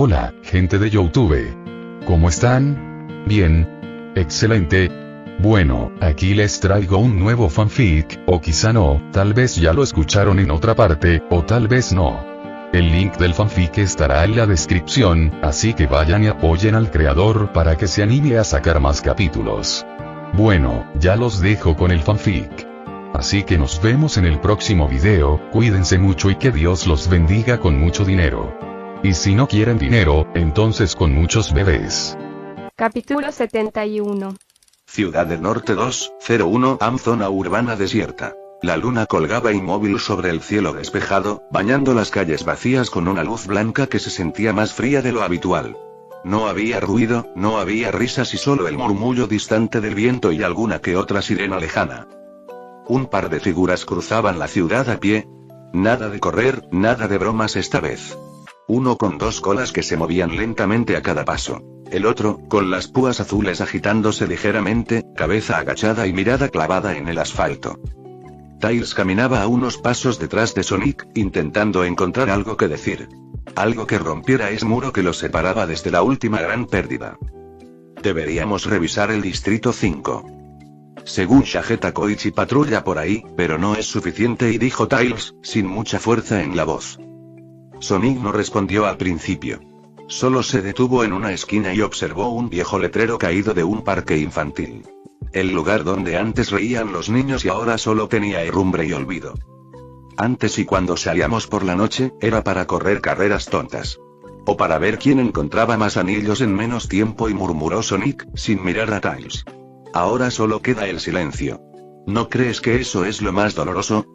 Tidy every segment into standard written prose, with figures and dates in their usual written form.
Hola, gente de YouTube. ¿Cómo están? Bien. Excelente. Bueno, aquí les traigo un nuevo fanfic, o quizá no, tal vez ya lo escucharon en otra parte, o tal vez no. El link del fanfic estará en la descripción, así que vayan y apoyen al creador para que se anime a sacar más capítulos. Bueno, ya los dejo con el fanfic. Así que nos vemos en el próximo video, cuídense mucho y que Dios los bendiga con mucho dinero. Y si no quieren dinero, entonces con muchos bebés. Capítulo 71. Ciudad del Norte 201 zona urbana desierta. La luna colgaba inmóvil sobre el cielo despejado, bañando las calles vacías con una luz blanca que se sentía más fría de lo habitual. No había ruido, no había risas y solo el murmullo distante del viento y alguna que otra sirena lejana. Un par de figuras cruzaban la ciudad a pie. Nada de correr, nada de bromas esta vez. Uno con dos colas que se movían lentamente a cada paso. El otro, con las púas azules agitándose ligeramente, cabeza agachada y mirada clavada en el asfalto. Tails caminaba a unos pasos detrás de Sonic, intentando encontrar algo que decir. Algo que rompiera ese muro que los separaba desde la última gran pérdida. Deberíamos revisar el Distrito 5. Según Shageta, Koichi patrulla por ahí, pero no es suficiente, y dijo Tails, sin mucha fuerza en la voz. Sonic no respondió al principio. Solo se detuvo en una esquina y observó un viejo letrero caído de un parque infantil. El lugar donde antes reían los niños y ahora solo tenía herrumbre y olvido. Antes, y cuando salíamos por la noche, era para correr carreras tontas. O para ver quién encontraba más anillos en menos tiempo, y murmuró Sonic, sin mirar a Tails. Ahora solo queda el silencio. ¿No crees que eso es lo más doloroso?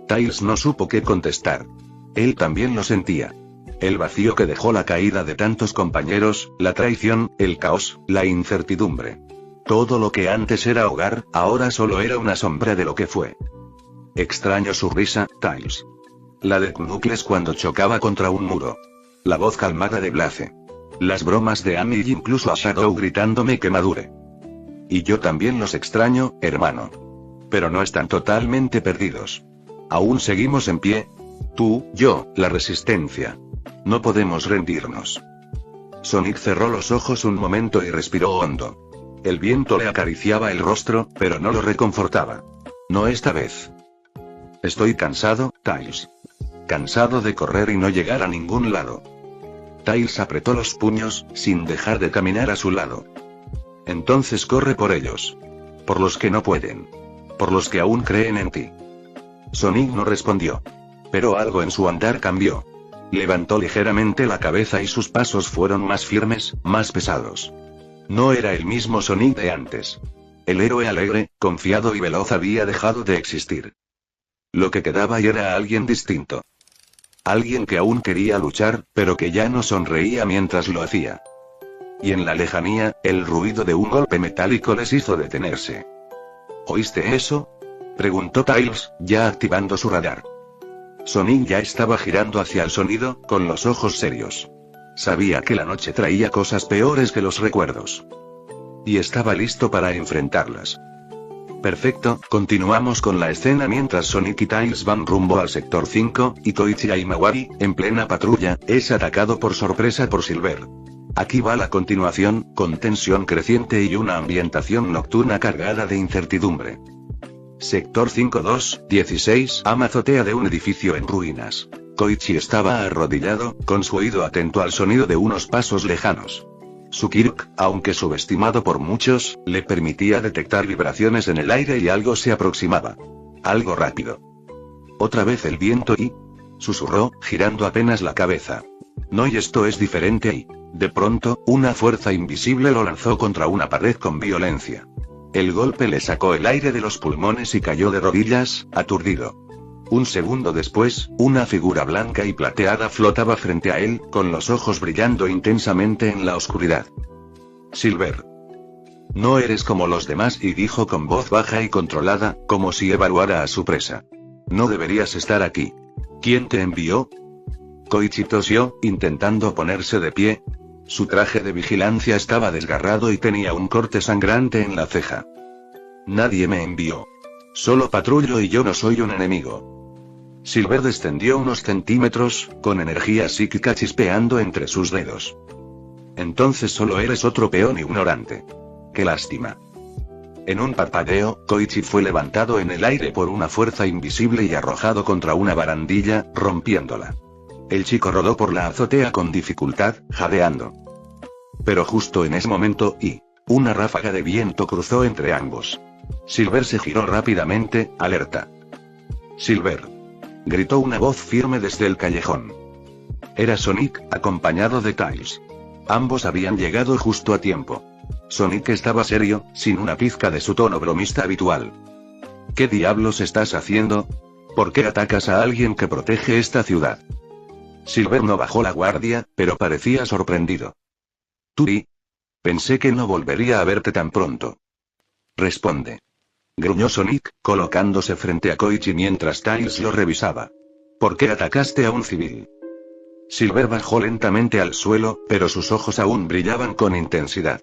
Tails no supo qué contestar. Él también lo sentía. El vacío que dejó la caída de tantos compañeros, la traición, el caos, la incertidumbre. Todo lo que antes era hogar, ahora solo era una sombra de lo que fue. Extraño su risa, Tails. La de Knuckles cuando chocaba contra un muro. La voz calmada de Blaze. Las bromas de Amy y incluso a Shadow gritándome que madure. Y yo también los extraño, hermano. Pero no están totalmente perdidos. Aún seguimos en pie. Tú, yo, la resistencia. No podemos rendirnos. Sonic cerró los ojos un momento y respiró hondo. El viento le acariciaba el rostro, pero no lo reconfortaba. No esta vez. Estoy cansado, Tails. Cansado de correr y no llegar a ningún lado. Tails apretó los puños, sin dejar de caminar a su lado. Entonces corre por ellos. Por los que no pueden. Por los que aún creen en ti. Sonic no respondió. Pero algo en su andar cambió. Levantó ligeramente la cabeza y sus pasos fueron más firmes, más pesados. No era el mismo Sonic de antes. El héroe alegre, confiado y veloz había dejado de existir. Lo que quedaba y era alguien distinto. Alguien que aún quería luchar, pero que ya no sonreía mientras lo hacía. Y en la lejanía, el ruido de un golpe metálico les hizo detenerse. ¿Oíste eso?, preguntó Tails, ya activando su radar. Sonic ya estaba girando hacia el sonido, con los ojos serios. Sabía que la noche traía cosas peores que los recuerdos. Y estaba listo para enfrentarlas. Perfecto, continuamos con la escena mientras Sonic y Tails van rumbo al sector 5, y Koichi Aimawari, en plena patrulla, es atacado por sorpresa por Silver. Aquí va la continuación, con tensión creciente y una ambientación nocturna cargada de incertidumbre. Sector 5-2-16 azotea de un edificio en ruinas. Koichi estaba arrodillado, con su oído atento al sonido de unos pasos lejanos. Su Kirk, aunque subestimado por muchos, le permitía detectar vibraciones en el aire y algo se aproximaba. Algo rápido. Otra vez el viento y... susurró, girando apenas la cabeza. No, y esto es diferente y... de pronto, una fuerza invisible lo lanzó contra una pared con violencia. El golpe le sacó el aire de los pulmones y cayó de rodillas, aturdido. Un segundo después, una figura blanca y plateada flotaba frente a él, con los ojos brillando intensamente en la oscuridad. Silver. No eres como los demás, y dijo con voz baja y controlada, como si evaluara a su presa. No deberías estar aquí. ¿Quién te envió? Koichi tosió, intentando ponerse de pie. Su traje de vigilancia estaba desgarrado y tenía un corte sangrante en la ceja. Nadie me envió. Solo patrullo y yo no soy un enemigo. Silver descendió unos centímetros, con energía psíquica chispeando entre sus dedos. Entonces solo eres otro peón ignorante. ¡Qué lástima! En un parpadeo, Koichi fue levantado en el aire por una fuerza invisible y arrojado contra una barandilla, rompiéndola. El chico rodó por la azotea con dificultad, jadeando. Pero justo en ese momento, una ráfaga de viento cruzó entre ambos. Silver se giró rápidamente, alerta. ¡Silver! Gritó una voz firme desde el callejón. Era Sonic, acompañado de Tails. Ambos habían llegado justo a tiempo. Sonic estaba serio, sin una pizca de su tono bromista habitual. ¿Qué diablos estás haciendo? ¿Por qué atacas a alguien que protege esta ciudad? Silver no bajó la guardia, pero parecía sorprendido. ¿Tú? Pensé que no volvería a verte tan pronto. Responde. Gruñó Sonic, colocándose frente a Koichi mientras Tails lo revisaba. ¿Por qué atacaste a un civil? Silver bajó lentamente al suelo, pero sus ojos aún brillaban con intensidad.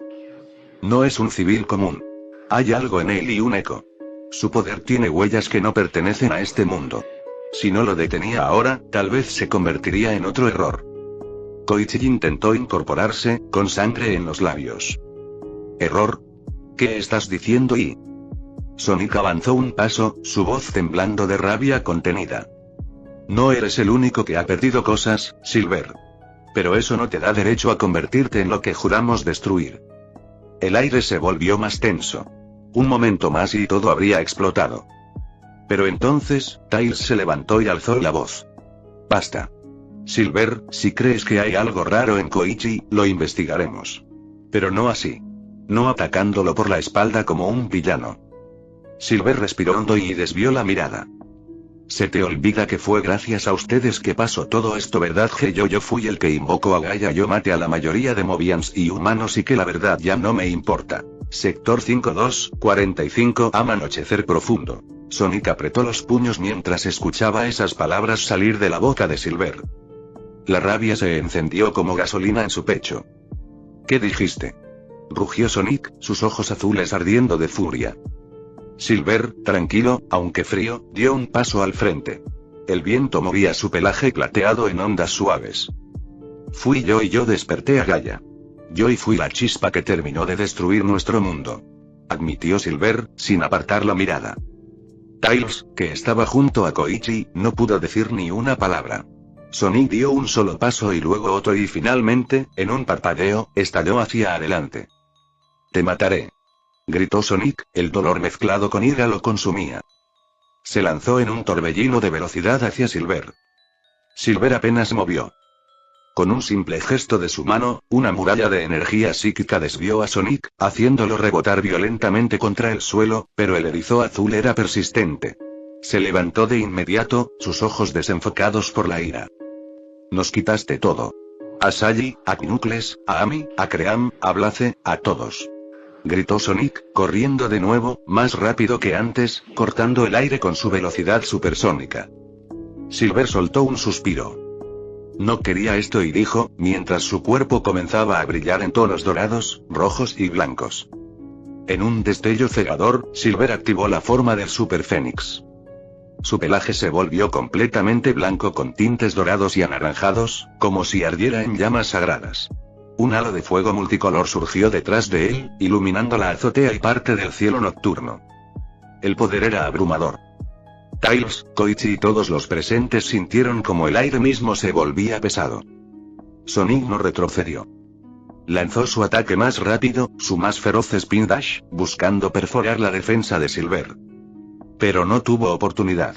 No es un civil común. Hay algo en él y un eco. Su poder tiene huellas que no pertenecen a este mundo. Si no lo detenía ahora, tal vez se convertiría en otro error. Koichi intentó incorporarse, con sangre en los labios. ¿Error? ¿Qué estás diciendo? Sonic avanzó un paso, su voz temblando de rabia contenida. No eres el único que ha perdido cosas, Silver. Pero eso no te da derecho a convertirte en lo que juramos destruir. El aire se volvió más tenso. Un momento más y todo habría explotado. Pero entonces, Tails se levantó y alzó la voz. Basta. Silver, si crees que hay algo raro en Koichi, lo investigaremos. Pero no así. No atacándolo por la espalda como un villano. Silver respiró hondo y desvió la mirada. Se te olvida que fue gracias a ustedes que pasó todo esto, ¿verdad? Que yo fui el que invocó a Gaia, yo maté a la mayoría de Mobians y humanos y que la verdad ya no me importa. Sector 5245 Anochecer profundo. Sonic apretó los puños mientras escuchaba esas palabras salir de la boca de Silver. La rabia se encendió como gasolina en su pecho. ¿Qué dijiste? Rugió Sonic, sus ojos azules ardiendo de furia. Silver, tranquilo, aunque frío, dio un paso al frente. El viento movía su pelaje plateado en ondas suaves. Fui yo y yo desperté a Gaia. Yo y fui la chispa que terminó de destruir nuestro mundo. Admitió Silver, sin apartar la mirada. Tails, que estaba junto a Koichi, no pudo decir ni una palabra. Sonic dio un solo paso y luego otro y finalmente, en un parpadeo, estalló hacia adelante. Te mataré. Gritó Sonic, el dolor mezclado con ira lo consumía. Se lanzó en un torbellino de velocidad hacia Silver. Silver apenas movió. Con un simple gesto de su mano, una muralla de energía psíquica desvió a Sonic, haciéndolo rebotar violentamente contra el suelo, pero el erizo azul era persistente. Se levantó de inmediato, sus ojos desenfocados por la ira. Nos quitaste todo. A Sally, a Knuckles, a Amy, a Cream, a Blaze, a todos. Gritó Sonic, corriendo de nuevo, más rápido que antes, cortando el aire con su velocidad supersónica. Silver soltó un suspiro. No quería esto y dijo, mientras su cuerpo comenzaba a brillar en tonos dorados, rojos y blancos. En un destello cegador, Silver activó la forma del Super Fénix. Su pelaje se volvió completamente blanco con tintes dorados y anaranjados, como si ardiera en llamas sagradas. Un halo de fuego multicolor surgió detrás de él, iluminando la azotea y parte del cielo nocturno. El poder era abrumador. Tails, Koichi y todos los presentes sintieron como el aire mismo se volvía pesado. Sonic no retrocedió. Lanzó su ataque más rápido, su más feroz Spin Dash, buscando perforar la defensa de Silver. Pero no tuvo oportunidad.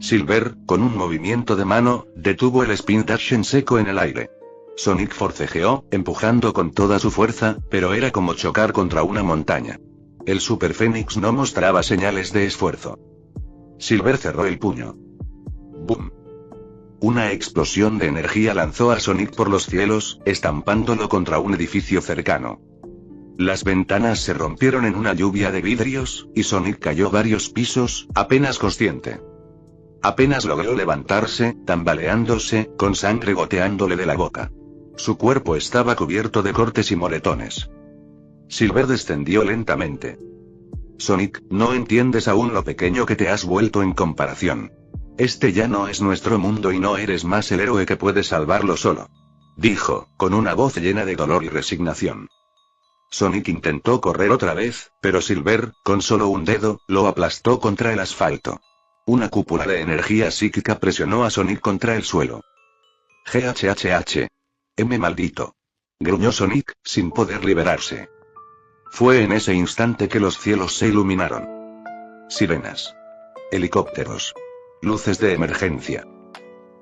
Silver, con un movimiento de mano, detuvo el Spin Dash en seco en el aire. Sonic forcejeó, empujando con toda su fuerza, pero era como chocar contra una montaña. El Super Fénix no mostraba señales de esfuerzo. Silver cerró el puño. ¡Bum! Una explosión de energía lanzó a Sonic por los cielos, estampándolo contra un edificio cercano. Las ventanas se rompieron en una lluvia de vidrios, y Sonic cayó varios pisos, apenas consciente. Apenas logró levantarse, tambaleándose, con sangre goteándole de la boca. Su cuerpo estaba cubierto de cortes y moretones. Silver descendió lentamente. Sonic, no entiendes aún lo pequeño que te has vuelto en comparación. Este ya no es nuestro mundo y no eres más el héroe que puede salvarlo solo. Dijo, con una voz llena de dolor y resignación. Sonic intentó correr otra vez, pero Silver, con solo un dedo, lo aplastó contra el asfalto. Una cúpula de energía psíquica presionó a Sonic contra el suelo. GHHH. Maldito. Gruñó Sonic, sin poder liberarse. Fue en ese instante que los cielos se iluminaron. Sirenas. Helicópteros. Luces de emergencia.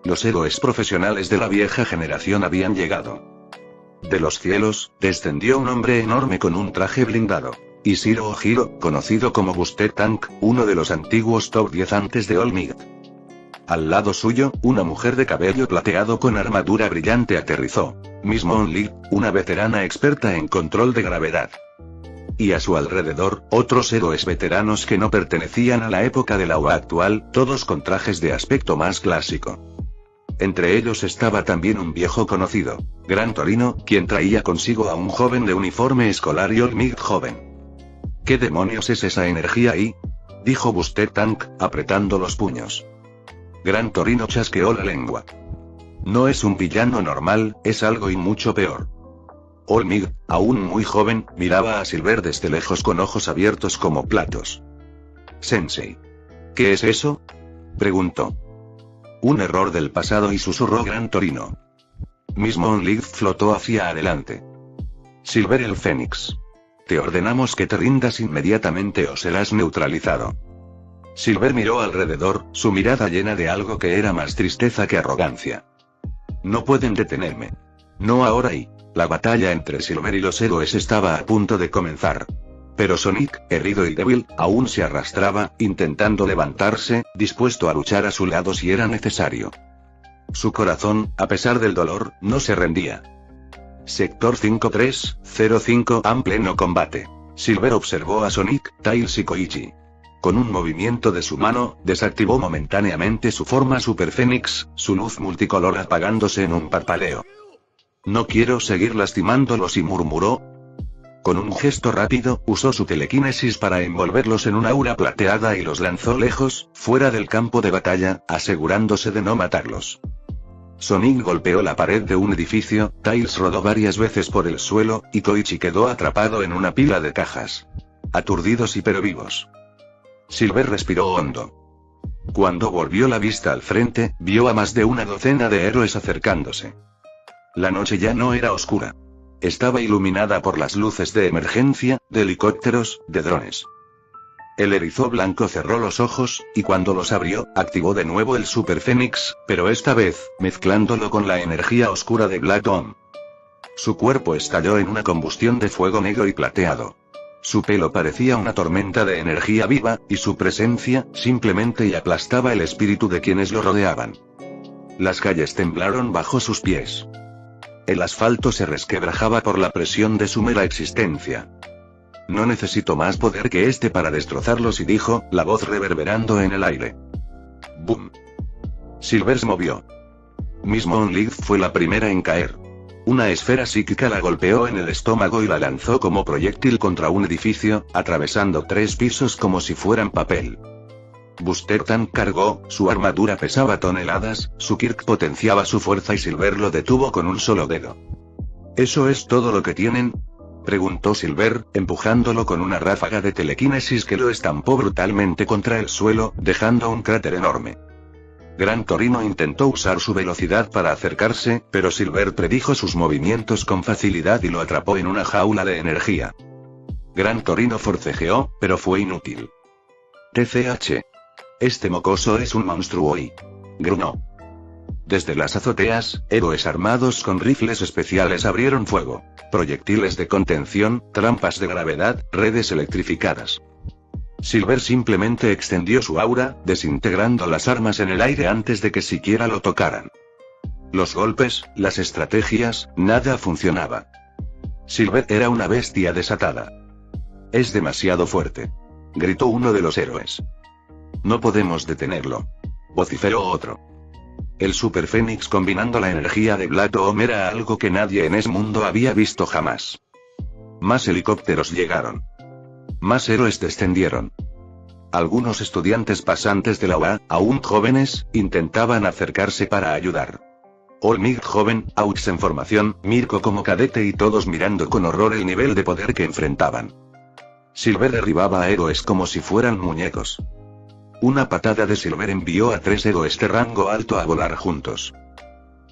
Los héroes profesionales de la vieja generación habían llegado. De los cielos, descendió un hombre enorme con un traje blindado. Ishiro Ojiro, conocido como Buster Tank, uno de los antiguos top 10 antes de All Might. Al lado suyo, una mujer de cabello plateado con armadura brillante aterrizó. Miss Monly, una veterana experta en control de gravedad. Y a su alrededor, otros héroes veteranos que no pertenecían a la época de la UA actual, todos con trajes de aspecto más clásico. Entre ellos estaba también un viejo conocido, Gran Torino, quien traía consigo a un joven de uniforme escolar y All Might joven. ¿Qué demonios es esa energía ahí?, dijo Buster Tank, apretando los puños. Gran Torino chasqueó la lengua. No es un villano normal, es algo y mucho peor. All Might, aún muy joven, miraba a Silver desde lejos con ojos abiertos como platos. Sensei. ¿Qué es eso?, preguntó. Un error del pasado, y susurró Gran Torino. Miss Monly flotó hacia adelante. Silver el Fénix. Te ordenamos que te rindas inmediatamente o serás neutralizado. Silver miró alrededor, su mirada llena de algo que era más tristeza que arrogancia. No pueden detenerme. No ahora y... La batalla entre Silver y los héroes estaba a punto de comenzar. Pero Sonic, herido y débil, aún se arrastraba, intentando levantarse, dispuesto a luchar a su lado si era necesario. Su corazón, a pesar del dolor, no se rendía. Sector 5305 en pleno combate. Silver observó a Sonic, Tails y Koichi. Con un movimiento de su mano, desactivó momentáneamente su forma Super Fénix, su luz multicolor apagándose en un parpadeo. No quiero seguir lastimándolos, y murmuró. Con un gesto rápido, usó su telequinesis para envolverlos en un aura plateada y los lanzó lejos, fuera del campo de batalla, asegurándose de no matarlos. Sonic golpeó la pared de un edificio, Tails rodó varias veces por el suelo, y Koichi quedó atrapado en una pila de cajas. Aturdidos y pero vivos. Silver respiró hondo. Cuando volvió la vista al frente, vio a más de una docena de héroes acercándose. La noche ya no era oscura. Estaba iluminada por las luces de emergencia, de helicópteros, de drones. El erizo blanco cerró los ojos, y cuando los abrió, activó de nuevo el Super Fénix, pero esta vez, mezclándolo con la energía oscura de Black Dome. Su cuerpo estalló en una combustión de fuego negro y plateado. Su pelo parecía una tormenta de energía viva, y su presencia, simplemente y aplastaba el espíritu de quienes lo rodeaban. Las calles temblaron bajo sus pies. El asfalto se resquebrajaba por la presión de su mera existencia. No necesito más poder que este para destrozarlos, y dijo, la voz reverberando en el aire. ¡Boom! Silver se movió. Miss Monly fue la primera en caer. Una esfera psíquica la golpeó en el estómago y la lanzó como proyectil contra un edificio, atravesando 3 pisos como si fueran papel. Buster Tank cargó, su armadura pesaba toneladas, su Kirk potenciaba su fuerza y Silver lo detuvo con un solo dedo. ¿Eso es todo lo que tienen?, preguntó Silver, empujándolo con una ráfaga de telequinesis que lo estampó brutalmente contra el suelo, dejando un cráter enorme. Gran Torino intentó usar su velocidad para acercarse, pero Silver predijo sus movimientos con facilidad y lo atrapó en una jaula de energía. Gran Torino forcejeó, pero fue inútil. TCH. Este mocoso es un monstruo y... gruñó. Desde las azoteas, héroes armados con rifles especiales abrieron fuego. Proyectiles de contención, trampas de gravedad, redes electrificadas. Silver simplemente extendió su aura, desintegrando las armas en el aire antes de que siquiera lo tocaran. Los golpes, las estrategias, nada funcionaba. Silver era una bestia desatada. Es demasiado fuerte, gritó uno de los héroes. No podemos detenerlo, vociferó otro. El Super Fénix combinando la energía de Black Dome era algo que nadie en ese mundo había visto jamás. Más helicópteros llegaron. Más héroes descendieron. Algunos estudiantes pasantes de la UA, aún jóvenes, intentaban acercarse para ayudar. Olmig joven, Aux en formación, Mirko como cadete y todos mirando con horror el nivel de poder que enfrentaban. Silver derribaba a héroes como si fueran muñecos. Una patada de Silver envió a 3 héroes de rango alto a volar juntos.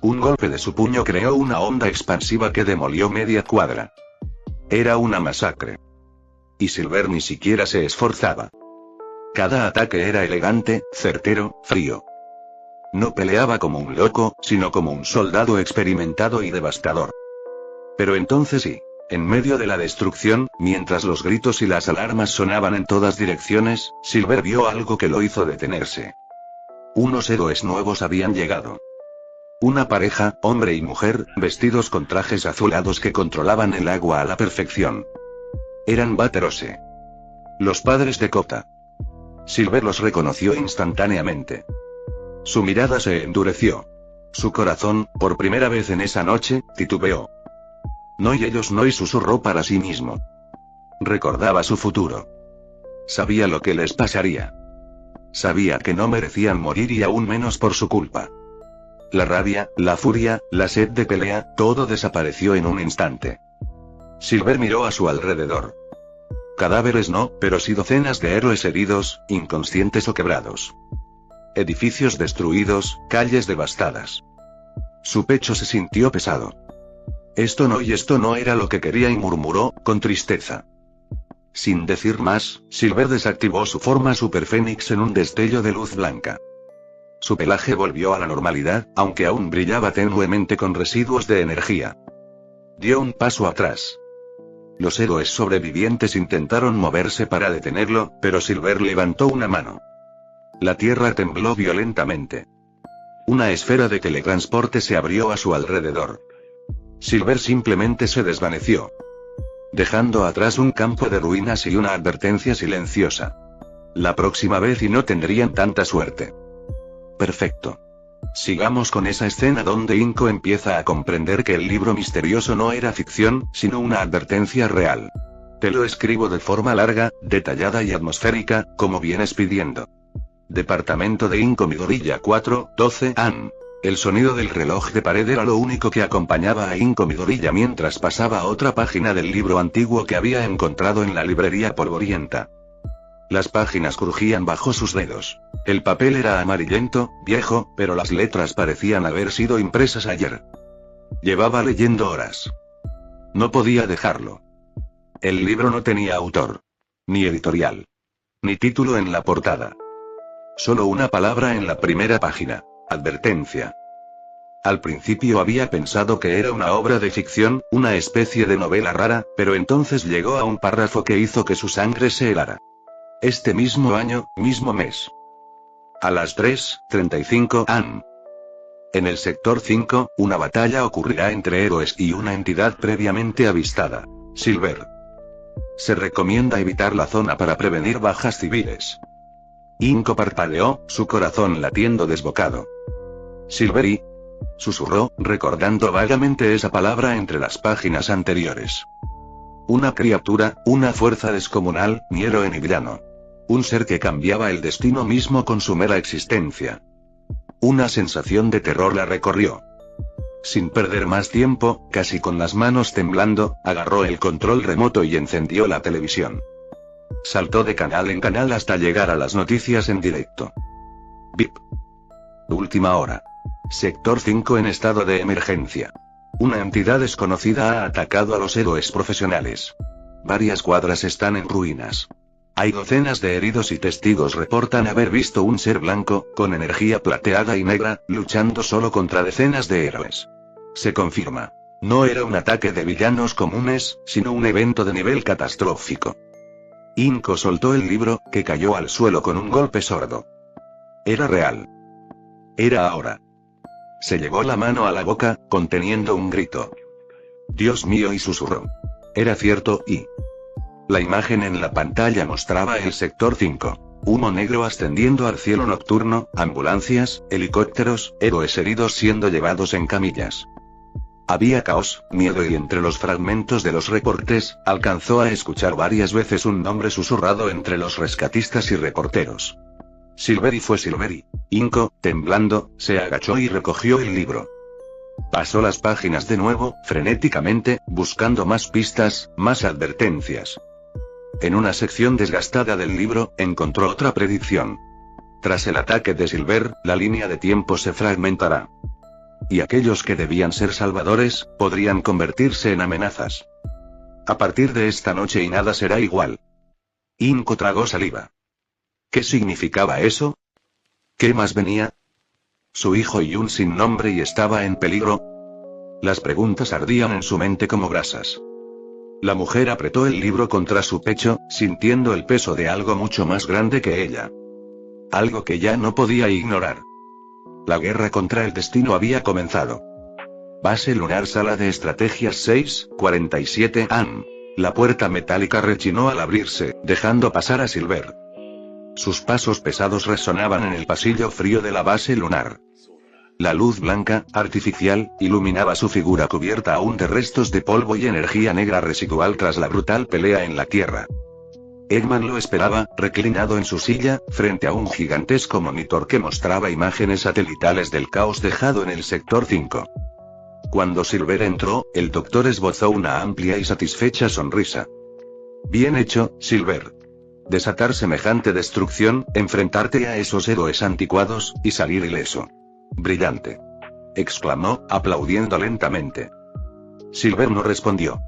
Un golpe de su puño creó una onda expansiva que demolió media cuadra. Era una masacre. Y Silver ni siquiera se esforzaba. Cada ataque era elegante, certero, frío. No peleaba como un loco, sino como un soldado experimentado y devastador. Pero entonces sí. En medio de la destrucción, mientras los gritos y las alarmas sonaban en todas direcciones, Silver vio algo que lo hizo detenerse. Unos héroes nuevos habían llegado. Una pareja, hombre y mujer, vestidos con trajes azulados que controlaban el agua a la perfección. Eran Vaterose. Los padres de Kota. Silver los reconoció instantáneamente. Su mirada se endureció. Su corazón, por primera vez en esa noche, titubeó. No y ellos no y susurró para sí mismo. Recordaba su futuro. Sabía lo que les pasaría. Sabía que no merecían morir y aún menos por su culpa. La rabia, la furia, la sed de pelea, todo desapareció en un instante. Silver miró a su alrededor. Cadáveres no, pero sí docenas de héroes heridos, inconscientes o quebrados. Edificios destruidos, calles devastadas. Su pecho se sintió pesado. Esto no era lo que quería y murmuró, con tristeza. Sin decir más, Silver desactivó su forma Super Fénix en un destello de luz blanca. Su pelaje volvió a la normalidad, aunque aún brillaba tenuemente con residuos de energía. Dio un paso atrás. Los héroes sobrevivientes intentaron moverse para detenerlo, pero Silver levantó una mano. La tierra tembló violentamente. Una esfera de teletransporte se abrió a su alrededor. Silver simplemente se desvaneció. Dejando atrás un campo de ruinas y una advertencia silenciosa. La próxima vez y no tendrían tanta suerte. Perfecto. Sigamos con esa escena donde Inko empieza a comprender que el libro misterioso no era ficción, sino una advertencia real. Te lo escribo de forma larga, detallada y atmosférica, como vienes pidiendo. Departamento de Inko Midoriya 4, 12 AM. El sonido del reloj de pared era lo único que acompañaba a Inko Midoriya mientras pasaba a otra página del libro antiguo que había encontrado en la librería polvorienta. Las páginas crujían bajo sus dedos. El papel era amarillento, viejo, pero las letras parecían haber sido impresas ayer. Llevaba leyendo horas. No podía dejarlo. El libro no tenía autor. Ni editorial. Ni título en la portada. Solo una palabra en la primera página. Advertencia. Al principio había pensado que era una obra de ficción, una especie de novela rara, pero entonces llegó a un párrafo que hizo que su sangre se helara. Este mismo año, mismo mes. A las 3:35 AM. En el sector 5, una batalla ocurrirá entre héroes y una entidad previamente avistada. Silver. Se recomienda evitar la zona para prevenir bajas civiles. Inko parpadeó, su corazón latiendo desbocado. Silveri. Susurró, recordando vagamente esa palabra entre las páginas anteriores. Una criatura, una fuerza descomunal, ni héroe ni villano. Un ser que cambiaba el destino mismo con su mera existencia. Una sensación de terror la recorrió. Sin perder más tiempo, casi con las manos temblando, agarró el control remoto y encendió la televisión. Saltó de canal en canal hasta llegar a las noticias en directo. Bip. Última hora. Sector 5 en estado de emergencia. Una entidad desconocida ha atacado a los héroes profesionales. Varias cuadras están en ruinas. Hay docenas de heridos y testigos reportan haber visto un ser blanco, con energía plateada y negra, luchando solo contra decenas de héroes. Se confirma. No era un ataque de villanos comunes, sino un evento de nivel catastrófico. Inko soltó el libro, que cayó al suelo con un golpe sordo. Era real. Era ahora. Se llevó la mano a la boca, conteniendo un grito. Dios mío, y susurró. Era cierto, y... La imagen en la pantalla mostraba el sector 5. Humo negro ascendiendo al cielo nocturno, ambulancias, helicópteros, héroes heridos siendo llevados en camillas. Había caos, miedo y entre los fragmentos de los reportes, alcanzó a escuchar varias veces un nombre susurrado entre los rescatistas y reporteros. Silveri fue Silveri. Inco, temblando, se agachó y recogió el libro. Pasó las páginas de nuevo, frenéticamente, buscando más pistas, más advertencias. En una sección desgastada del libro, encontró otra predicción. Tras el ataque de Silver, la línea de tiempo se fragmentará. Y aquellos que debían ser salvadores, podrían convertirse en amenazas. A partir de esta noche y nada será igual. Inco tragó saliva. ¿Qué significaba eso? ¿Qué más venía? ¿Su hijo Yun sin nombre y estaba en peligro? Las preguntas ardían en su mente como brasas. La mujer apretó el libro contra su pecho, sintiendo el peso de algo mucho más grande que ella. Algo que ya no podía ignorar. La guerra contra el destino había comenzado. Base lunar, sala de estrategias 647 AM. La puerta metálica rechinó al abrirse, dejando pasar a Silver. Sus pasos pesados resonaban en el pasillo frío de la base lunar. La luz blanca, artificial, iluminaba su figura cubierta aún de restos de polvo y energía negra residual tras la brutal pelea en la Tierra. Eggman lo esperaba, reclinado en su silla, frente a un gigantesco monitor que mostraba imágenes satelitales del caos dejado en el sector 5. Cuando Silver entró, el doctor esbozó una amplia y satisfecha sonrisa. Bien hecho, Silver. Desatar semejante destrucción, enfrentarte a esos héroes anticuados, y salir ileso. Brillante. Exclamó, aplaudiendo lentamente. Silver no respondió.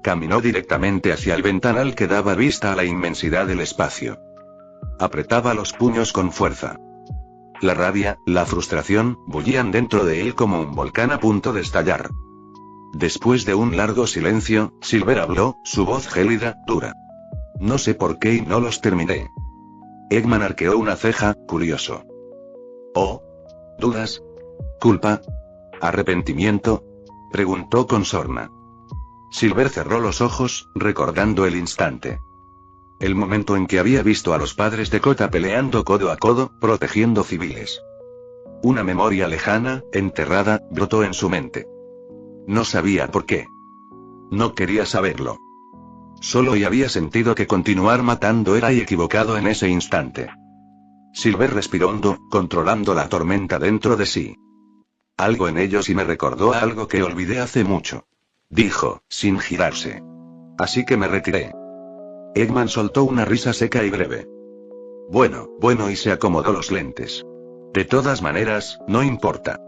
Caminó directamente hacia el ventanal que daba vista a la inmensidad del espacio. Apretaba los puños con fuerza. La rabia, la frustración, bullían dentro de él como un volcán a punto de estallar. Después de un largo silencio, Silver habló, su voz gélida, dura. No sé por qué y no los terminé. Eggman arqueó una ceja, curioso. ¿Oh? ¿Dudas? ¿Culpa? ¿Arrepentimiento? Preguntó con sorna. Silver cerró los ojos, recordando el instante. El momento en que había visto a los padres de Kota peleando codo a codo, protegiendo civiles. Una memoria lejana, enterrada, brotó en su mente. No sabía por qué. No quería saberlo. Solo había sentido que continuar matando era equivocado en ese instante. Silver respiró hondo, controlando la tormenta dentro de sí. Algo en ellos y me recordó a algo que olvidé hace mucho. Dijo, sin girarse. Así que me retiré. Eggman soltó una risa seca y breve. Bueno, y se acomodó los lentes. De todas maneras, no importa.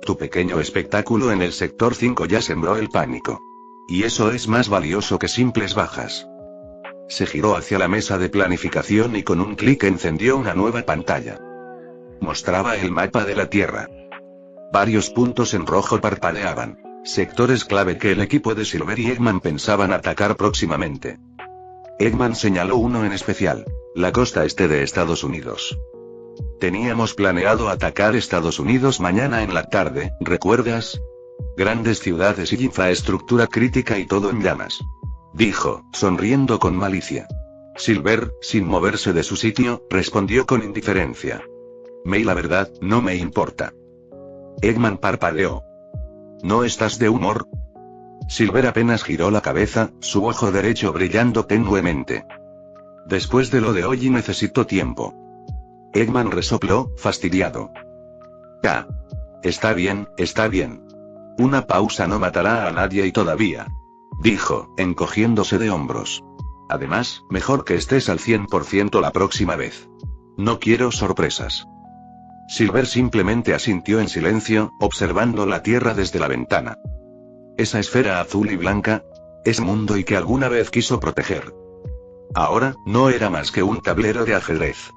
Tu pequeño espectáculo en el sector 5 ya sembró el pánico. Y eso es más valioso que simples bajas. Se giró hacia la mesa de planificación y con un clic encendió una nueva pantalla. Mostraba el mapa de la Tierra. Varios puntos en rojo parpadeaban. Sectores clave que el equipo de Silver y Eggman pensaban atacar próximamente. Eggman señaló uno en especial. La costa este de Estados Unidos. Teníamos planeado atacar Estados Unidos mañana en la tarde, ¿recuerdas? Grandes ciudades y infraestructura crítica y todo en llamas. Dijo, sonriendo con malicia. Silver, sin moverse de su sitio, respondió con indiferencia. La verdad, no me importa. Eggman parpadeó. ¿No estás de humor? Silver apenas giró la cabeza, su ojo derecho brillando tenuemente. Después de lo de hoy necesito tiempo. Eggman resopló, fastidiado. Ya. Está bien, está bien. Una pausa no matará a nadie y todavía. Dijo, encogiéndose de hombros. Además, mejor que estés al 100% la próxima vez. No quiero sorpresas. Silver simplemente asintió en silencio, observando la Tierra desde la ventana. Esa esfera azul y blanca, es mundo y que alguna vez quiso proteger. Ahora, no era más que un tablero de ajedrez.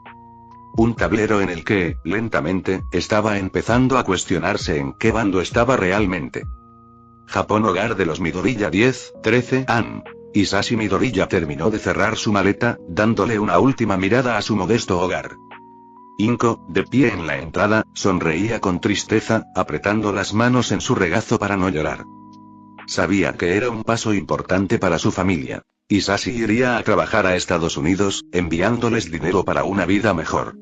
Un tablero en el que, lentamente, estaba empezando a cuestionarse en qué bando estaba realmente. Japón, hogar de los Midoriya 10-13 AM. Hisashi Midoriya terminó de cerrar su maleta, dándole una última mirada a su modesto hogar. Inco, de pie en la entrada, sonreía con tristeza, apretando las manos en su regazo para no llorar. Sabía que era un paso importante para su familia. Hisashi iría a trabajar a Estados Unidos, enviándoles dinero para una vida mejor.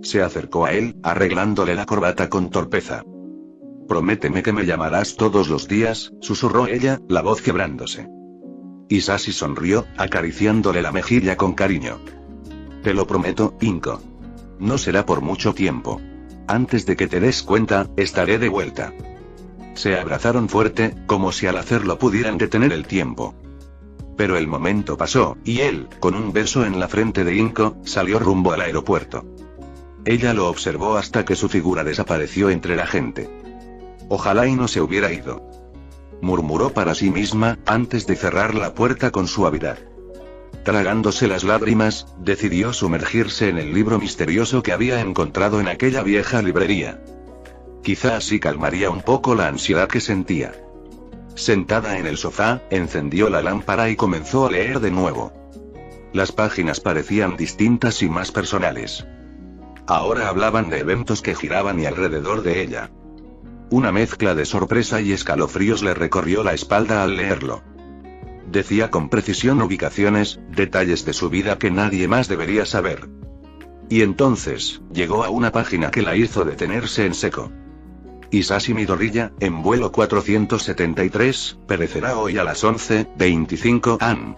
Se acercó a él, arreglándole la corbata con torpeza. Prométeme que me llamarás todos los días, susurró ella, la voz quebrándose. Hisashi sonrió, acariciándole la mejilla con cariño. Te lo prometo, Inko. No será por mucho tiempo. Antes de que te des cuenta, estaré de vuelta. Se abrazaron fuerte, como si al hacerlo pudieran detener el tiempo. Pero el momento pasó, y él, con un beso en la frente de Inko, salió rumbo al aeropuerto. Ella lo observó hasta que su figura desapareció entre la gente. Ojalá y no se hubiera ido. Murmuró para sí misma, antes de cerrar la puerta con suavidad. Tragándose las lágrimas, decidió sumergirse en el libro misterioso que había encontrado en aquella vieja librería. Quizá así calmaría un poco la ansiedad que sentía. Sentada en el sofá, encendió la lámpara y comenzó a leer de nuevo. Las páginas parecían distintas y más personales. Ahora hablaban de eventos que giraban y alrededor de ella. Una mezcla de sorpresa y escalofríos le recorrió la espalda al leerlo. Decía con precisión ubicaciones, detalles de su vida que nadie más debería saber. Y entonces, llegó a una página que la hizo detenerse en seco. Hisashi Midoriya, en vuelo 473, perecerá hoy a las 11:25 am.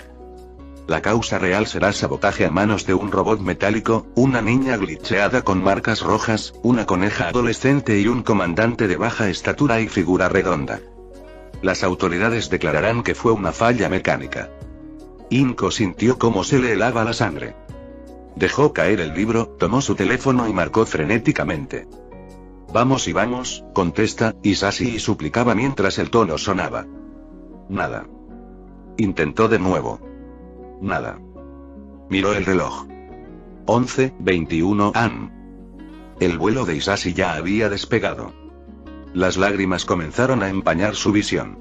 La causa real será sabotaje a manos de un robot metálico, una niña glitcheada con marcas rojas, una coneja adolescente y un comandante de baja estatura y figura redonda. Las autoridades declararán que fue una falla mecánica. Inko sintió cómo se le helaba la sangre. Dejó caer el libro, tomó su teléfono y marcó frenéticamente. Vamos y vamos, contesta, Hisashi y suplicaba mientras el tono sonaba. Nada. Intentó de nuevo. Nada. Miró el reloj. 11:21 am. El vuelo de Hisashi ya había despegado. Las lágrimas comenzaron a empañar su visión.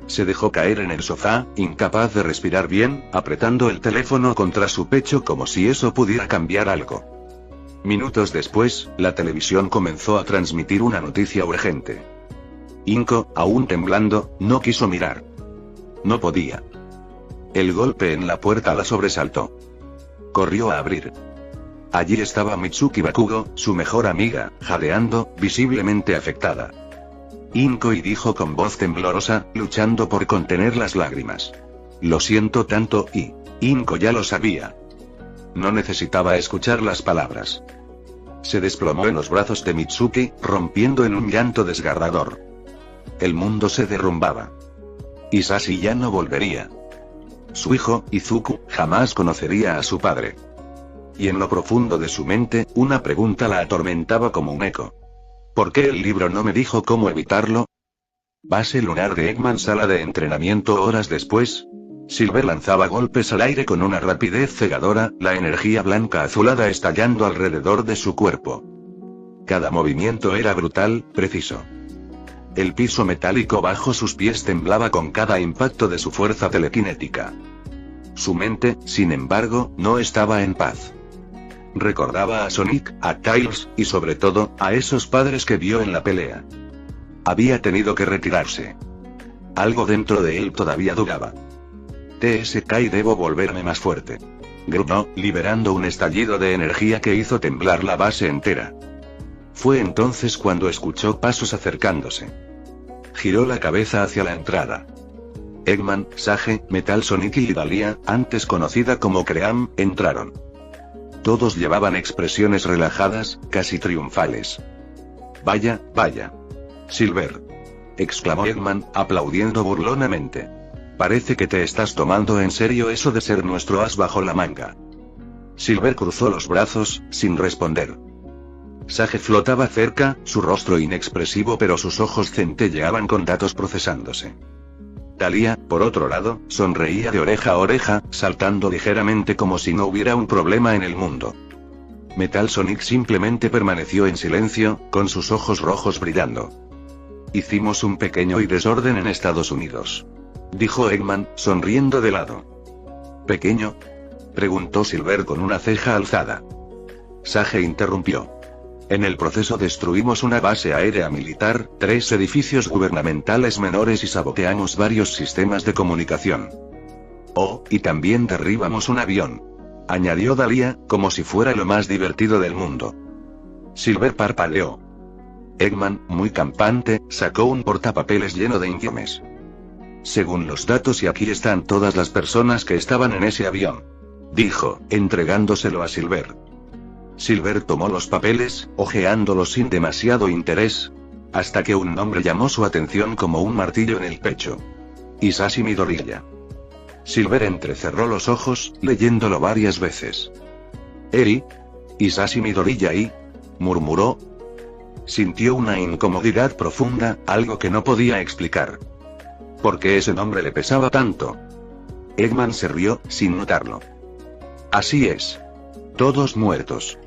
Se dejó caer en el sofá, incapaz de respirar bien, apretando el teléfono contra su pecho como si eso pudiera cambiar algo. Minutos después, la televisión comenzó a transmitir una noticia urgente. Inko, aún temblando, no quiso mirar. No podía. El golpe en la puerta la sobresaltó. Corrió a abrir. Allí estaba Mitsuki Bakugo, su mejor amiga, jadeando, visiblemente afectada. Inko y dijo con voz temblorosa, luchando por contener las lágrimas. Lo siento tanto, y Inko ya lo sabía. No necesitaba escuchar las palabras. Se desplomó en los brazos de Mitsuki, rompiendo en un llanto desgarrador. El mundo se derrumbaba. Hisashi ya no volvería. Su hijo, Izuku, jamás conocería a su padre. Y en lo profundo de su mente, una pregunta la atormentaba como un eco. ¿Por qué el libro no me dijo cómo evitarlo? Base lunar de Eggman, sala de entrenamiento horas después. Silver lanzaba golpes al aire con una rapidez cegadora, la energía blanca azulada estallando alrededor de su cuerpo. Cada movimiento era brutal, preciso. El piso metálico bajo sus pies temblaba con cada impacto de su fuerza telequinética. Su mente, sin embargo, no estaba en paz. Recordaba a Sonic, a Tails, y sobre todo, a esos padres que vio en la pelea. Había tenido que retirarse. Algo dentro de él todavía dudaba. TSK y debo volverme más fuerte. Gruñó, liberando un estallido de energía que hizo temblar la base entera. Fue entonces cuando escuchó pasos acercándose. Giró la cabeza hacia la entrada. Eggman, Sage, Metal Sonic y Dahlia, antes conocida como Cream, entraron. Todos llevaban expresiones relajadas, casi triunfales. Vaya, vaya. Silver. Exclamó Eggman, aplaudiendo burlonamente. Parece que te estás tomando en serio eso de ser nuestro as bajo la manga. Silver cruzó los brazos, sin responder. Sage flotaba cerca, su rostro inexpresivo pero sus ojos centelleaban con datos procesándose. Dahlia, por otro lado, sonreía de oreja a oreja, saltando ligeramente como si no hubiera un problema en el mundo. Metal Sonic simplemente permaneció en silencio, con sus ojos rojos brillando. Hicimos un pequeño desorden en Estados Unidos. Dijo Eggman, sonriendo de lado. ¿Pequeño? Preguntó Silver con una ceja alzada. Sage interrumpió. En el proceso destruimos una base aérea militar, 3 edificios gubernamentales menores y saboteamos varios sistemas de comunicación. Oh, y también derribamos un avión. Añadió Dahlia, como si fuera lo más divertido del mundo. Silver parpadeó. Eggman, muy campante, sacó un portapapeles lleno de informes. Según los datos, y aquí están todas las personas que estaban en ese avión, dijo, entregándoselo a Silver. Silver tomó los papeles, hojeándolos sin demasiado interés, hasta que un nombre llamó su atención como un martillo en el pecho. Hisashi Midoriya. Silver entrecerró los ojos, leyéndolo varias veces. «¿Eri? ¿Hisashi Midoriya y?» murmuró. Sintió una incomodidad profunda, algo que no podía explicar. ¿Por qué ese nombre le pesaba tanto? Eggman se rió, sin notarlo. Así es. Todos muertos.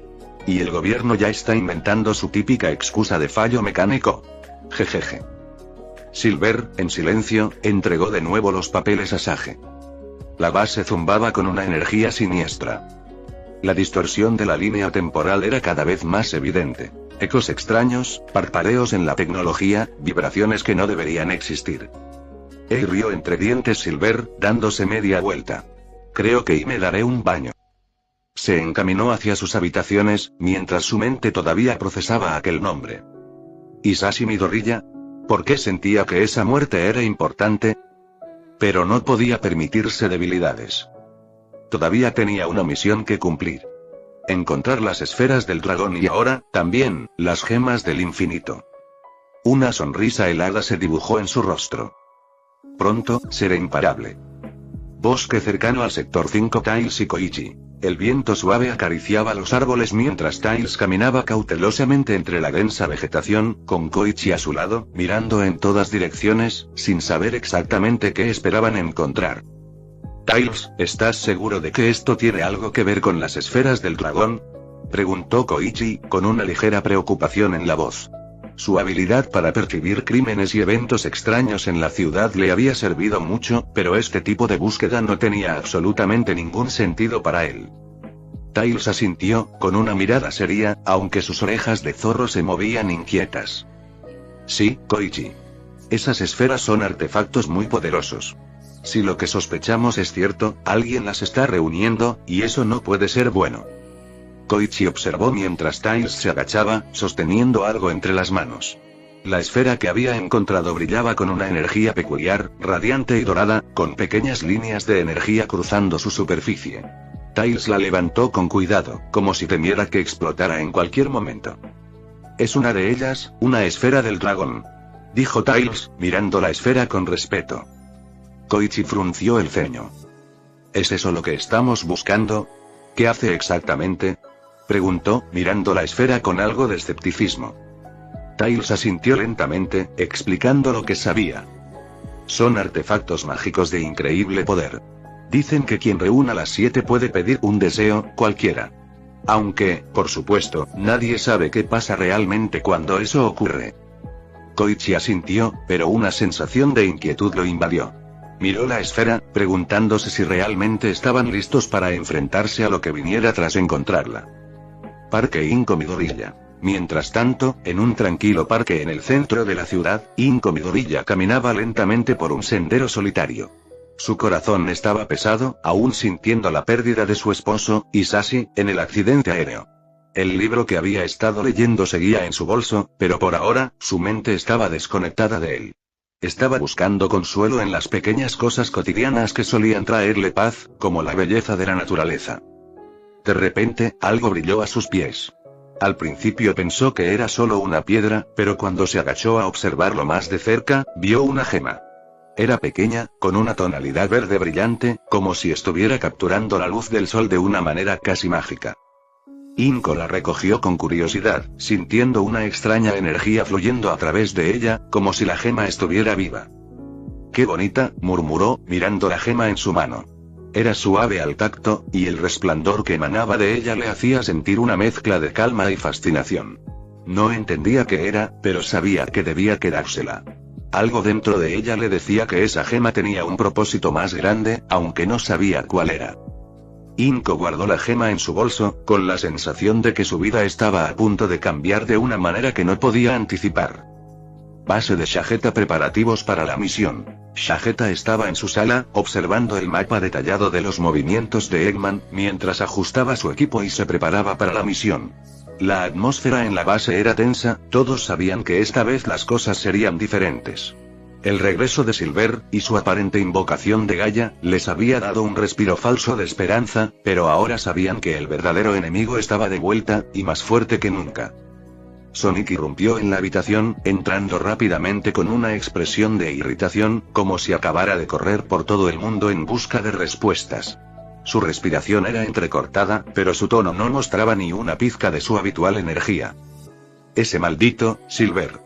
Y el gobierno ya está inventando su típica excusa de fallo mecánico. Jejeje. Silver, en silencio, entregó de nuevo los papeles a Sage. La base zumbaba con una energía siniestra. La distorsión de la línea temporal era cada vez más evidente. Ecos extraños, parpadeos en la tecnología, vibraciones que no deberían existir. Rió entre dientes Silver, dándose media vuelta. Creo que me daré un baño. Se encaminó hacia sus habitaciones, mientras su mente todavía procesaba aquel nombre. Hisashi Midoriya. ¿Por qué sentía que esa muerte era importante? Pero no podía permitirse debilidades. Todavía tenía una misión que cumplir. Encontrar las esferas del dragón y ahora, también, las gemas del infinito. Una sonrisa helada se dibujó en su rostro. Pronto, seré imparable. Bosque cercano al sector 5. Tails y Koichi. El viento suave acariciaba los árboles mientras Tails caminaba cautelosamente entre la densa vegetación, con Koichi a su lado, mirando en todas direcciones, sin saber exactamente qué esperaban encontrar. Tails, ¿estás seguro de que esto tiene algo que ver con las esferas del dragón? Preguntó Koichi, con una ligera preocupación en la voz. Su habilidad para percibir crímenes y eventos extraños en la ciudad le había servido mucho, pero este tipo de búsqueda no tenía absolutamente ningún sentido para él. Tails asintió, con una mirada seria, aunque sus orejas de zorro se movían inquietas. Sí, Koichi. Esas esferas son artefactos muy poderosos. Si lo que sospechamos es cierto, alguien las está reuniendo, y eso no puede ser bueno. Koichi observó mientras Tails se agachaba, sosteniendo algo entre las manos. La esfera que había encontrado brillaba con una energía peculiar, radiante y dorada, con pequeñas líneas de energía cruzando su superficie. Tails la levantó con cuidado, como si temiera que explotara en cualquier momento. Es una de ellas, una esfera del dragón, dijo Tails, mirando la esfera con respeto. Koichi frunció el ceño. ¿Es eso lo que estamos buscando? ¿Qué hace exactamente?, preguntó, mirando la esfera con algo de escepticismo. Tails asintió lentamente, explicando lo que sabía. Son artefactos mágicos de increíble poder. Dicen que quien reúna las 7 puede pedir un deseo, cualquiera. Aunque, por supuesto, nadie sabe qué pasa realmente cuando eso ocurre. Koichi asintió, pero una sensación de inquietud lo invadió. Miró la esfera, preguntándose si realmente estaban listos para enfrentarse a lo que viniera tras encontrarla. Parque Inko Midoriya. Mientras tanto, en un tranquilo parque en el centro de la ciudad, Inko Midoriya caminaba lentamente por un sendero solitario. Su corazón estaba pesado, aún sintiendo la pérdida de su esposo, Hisashi, en el accidente aéreo. El libro que había estado leyendo seguía en su bolso, pero por ahora, su mente estaba desconectada de él. Estaba buscando consuelo en las pequeñas cosas cotidianas que solían traerle paz, como la belleza de la naturaleza. De repente, algo brilló a sus pies. Al principio pensó que era solo una piedra, pero cuando se agachó a observarlo más de cerca, vio una gema. Era pequeña, con una tonalidad verde brillante, como si estuviera capturando la luz del sol de una manera casi mágica. Inko la recogió con curiosidad, sintiendo una extraña energía fluyendo a través de ella, como si la gema estuviera viva. «Qué bonita», murmuró, mirando la gema en su mano. Era suave al tacto, y el resplandor que emanaba de ella le hacía sentir una mezcla de calma y fascinación. No entendía qué era, pero sabía que debía quedársela. Algo dentro de ella le decía que esa gema tenía un propósito más grande, aunque no sabía cuál era. Inko guardó la gema en su bolso, con la sensación de que su vida estaba a punto de cambiar de una manera que no podía anticipar. Base de Shageta. Preparativos para la misión. Shageta estaba en su sala, observando el mapa detallado de los movimientos de Eggman, mientras ajustaba su equipo y se preparaba para la misión. La atmósfera en la base era tensa, todos sabían que esta vez las cosas serían diferentes. El regreso de Silver, y su aparente invocación de Gaia, les había dado un respiro falso de esperanza, pero ahora sabían que el verdadero enemigo estaba de vuelta, y más fuerte que nunca. Sonic irrumpió en la habitación, entrando rápidamente con una expresión de irritación, como si acabara de correr por todo el mundo en busca de respuestas. Su respiración era entrecortada, pero su tono no mostraba ni una pizca de su habitual energía. Ese maldito, Silver.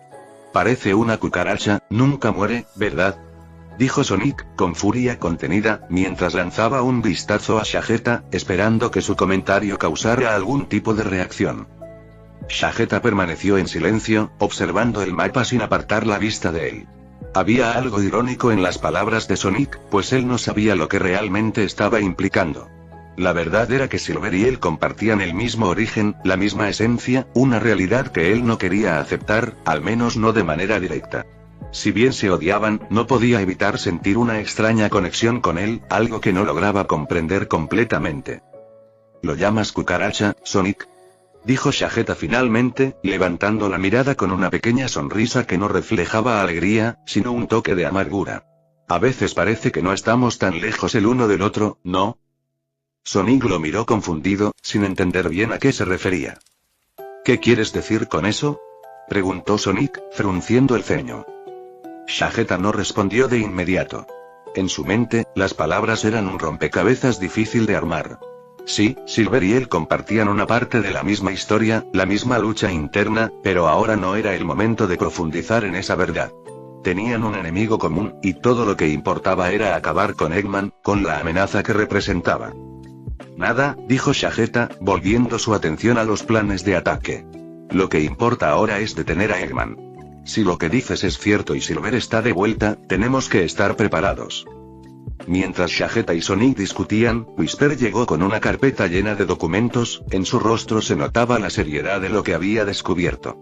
Parece una cucaracha, nunca muere, ¿verdad? Dijo Sonic, con furia contenida, mientras lanzaba un vistazo a Shagetta, esperando que su comentario causara algún tipo de reacción. Shagetta permaneció en silencio, observando el mapa sin apartar la vista de él. Había algo irónico en las palabras de Sonic, pues él no sabía lo que realmente estaba implicando. La verdad era que Silver y él compartían el mismo origen, la misma esencia, una realidad que él no quería aceptar, al menos no de manera directa. Si bien se odiaban, no podía evitar sentir una extraña conexión con él, algo que no lograba comprender completamente. ¿Lo llamas cucaracha, Sonic?, dijo Shagetta finalmente, levantando la mirada con una pequeña sonrisa que no reflejaba alegría, sino un toque de amargura. A veces parece que no estamos tan lejos el uno del otro, ¿no? Sonic lo miró confundido, sin entender bien a qué se refería. ¿Qué quieres decir con eso?, preguntó Sonic, frunciendo el ceño. Shagetta no respondió de inmediato. En su mente, las palabras eran un rompecabezas difícil de armar. Sí, Silver y él compartían una parte de la misma historia, la misma lucha interna, pero ahora no era el momento de profundizar en esa verdad. Tenían un enemigo común, y todo lo que importaba era acabar con Eggman, con la amenaza que representaba. Nada, dijo Shagetta, volviendo su atención a los planes de ataque. Lo que importa ahora es detener a Eggman. Si lo que dices es cierto y Silver está de vuelta, tenemos que estar preparados. Mientras Shagetta y Sonic discutían, Whisper llegó con una carpeta llena de documentos, en su rostro se notaba la seriedad de lo que había descubierto.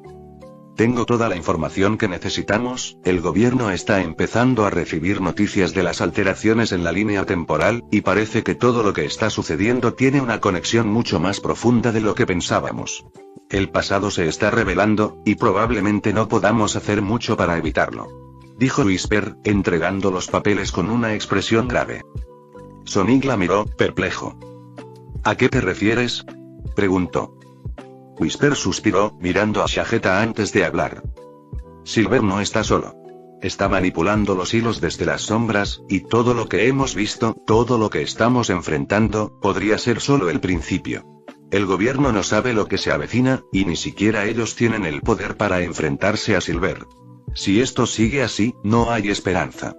Tengo toda la información que necesitamos, el gobierno está empezando a recibir noticias de las alteraciones en la línea temporal, y parece que todo lo que está sucediendo tiene una conexión mucho más profunda de lo que pensábamos. El pasado se está revelando, y probablemente no podamos hacer mucho para evitarlo, dijo Whisper, entregando los papeles con una expresión grave. Sonic la miró, perplejo. ¿A qué te refieres?, preguntó. Whisper suspiró, mirando a Shagetta antes de hablar. Silver no está solo. Está manipulando los hilos desde las sombras, y todo lo que hemos visto, todo lo que estamos enfrentando, podría ser solo el principio. El gobierno no sabe lo que se avecina, y ni siquiera ellos tienen el poder para enfrentarse a Silver. Si esto sigue así, no hay esperanza.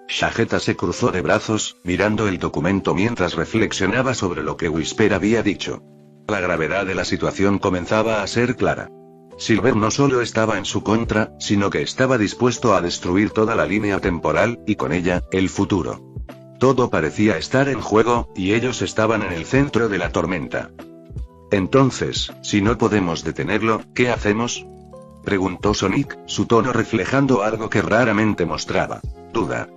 Shagetta se cruzó de brazos, mirando el documento mientras reflexionaba sobre lo que Whisper había dicho. La gravedad de la situación comenzaba a ser clara. Silver no solo estaba en su contra, sino que estaba dispuesto a destruir toda la línea temporal, y con ella, el futuro. Todo parecía estar en juego, y ellos estaban en el centro de la tormenta. Entonces, si no podemos detenerlo, ¿qué hacemos?, preguntó Sonic, su tono reflejando algo que raramente mostraba: duda.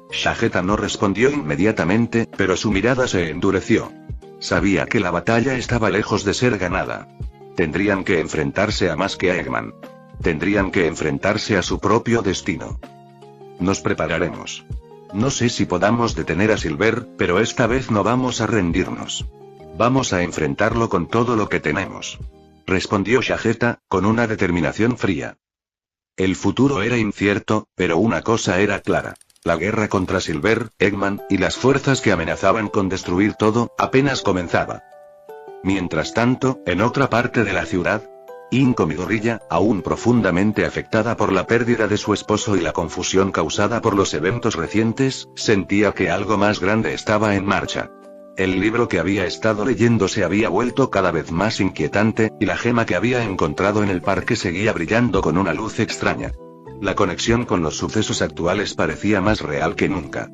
Shagetta no respondió inmediatamente, pero su mirada se endureció. Sabía que la batalla estaba lejos de ser ganada. Tendrían que enfrentarse a más que a Eggman. Tendrían que enfrentarse a su propio destino. Nos prepararemos. No sé si podamos detener a Silver, pero esta vez no vamos a rendirnos. Vamos a enfrentarlo con todo lo que tenemos, respondió Shagetta, con una determinación fría. El futuro era incierto, pero una cosa era clara. La guerra contra Silver, Eggman, y las fuerzas que amenazaban con destruir todo, apenas comenzaba. Mientras tanto, en otra parte de la ciudad, Inco Midorilla, aún profundamente afectada por la pérdida de su esposo y la confusión causada por los eventos recientes, sentía que algo más grande estaba en marcha. El libro que había estado leyendo se había vuelto cada vez más inquietante, y la gema que había encontrado en el parque seguía brillando con una luz extraña. La conexión con los sucesos actuales parecía más real que nunca.